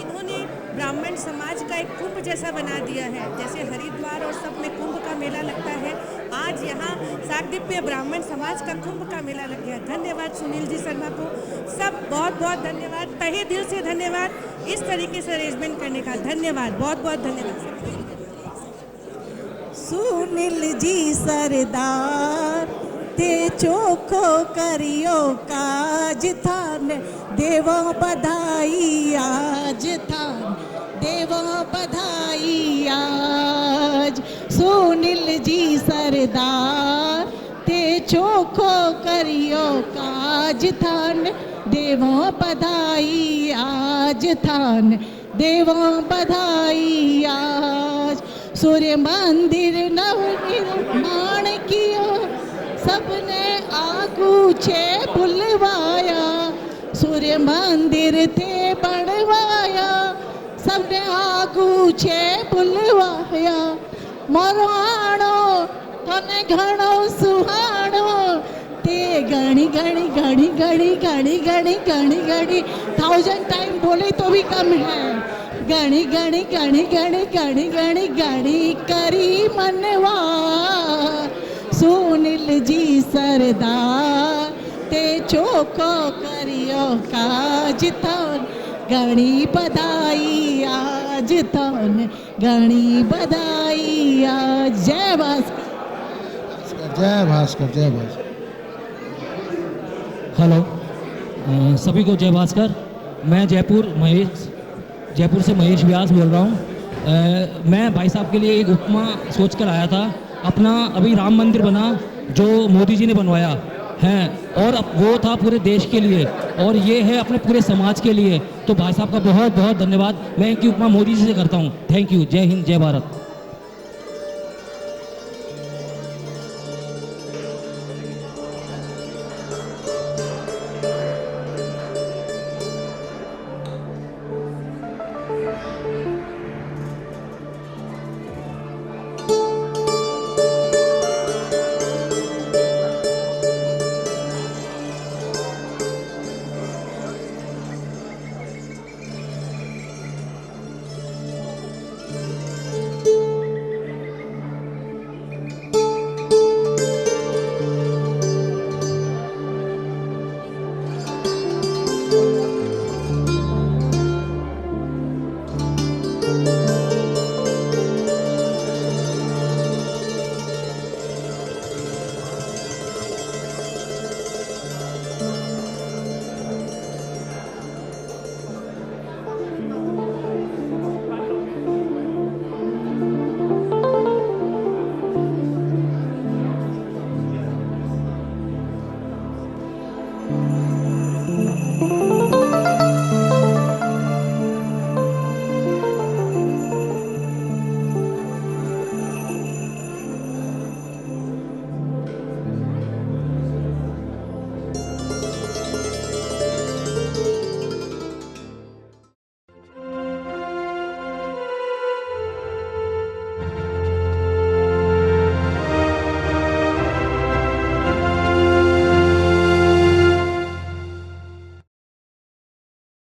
S2: इन्होंने ब्राह्मण समाज का एक कुंभ जैसा बना दिया है। जैसे हरिद्वार और सब में कुंभ का मेला लगता है, आज यहाँ शाकदीप में ब्राह्मण समाज का कुंभ का मेला लग गया। धन्यवाद सुनील जी शर्मा को, सब बहुत बहुत धन्यवाद, तहे दिल से धन्यवाद इस तरीके से अरेंजमेंट करने का। धन्यवाद, बहुत बहुत धन्यवाद।
S9: सुनील जी सरदार ते चोखो करियो काज थान, देवो बधाई आज थान, देवो बधाई आज। सुनील जी सरदार ते चोखो करियो काज थान, देवो बधाई आज थान, देवो बधाई आज। सूर्य मंदिर नवनिर्माण कियो, सबने आगूचे बुलवाया। सूर्य मंदिर थे बनवाया, सबने आगूचे बुलवाया। मोरो आणो तने घणो सुहाणो, ते गणी गणी गणी गणी गणी गणी गणी गणी 1000 टाइम बोले तो भी कम है। गणी गणी गणी गणी गणी गणी गणी करी मनवा। सुनील जी सरदार ते चोखो करियो काज थान, गणी बधाई आज थान, गणी बधाई आज। जय भास्कर,
S5: जय भास्कर, जय भास्कर।
S11: हेलो, सभी को जय भास्कर। मैं जयपुर से महेश व्यास बोल रहा हूँ। मैं भाई साहब के लिए एक उपमा सोच कर आया था। अपना अभी राम मंदिर बना जो मोदी जी ने बनवाया है, और वो था पूरे देश के लिए, और ये है अपने पूरे समाज के लिए। तो भाई साहब का बहुत बहुत धन्यवाद। मैं इनकी उपमा मोदी जी से करता हूँ। Thank you. जय हिंद, जय भारत।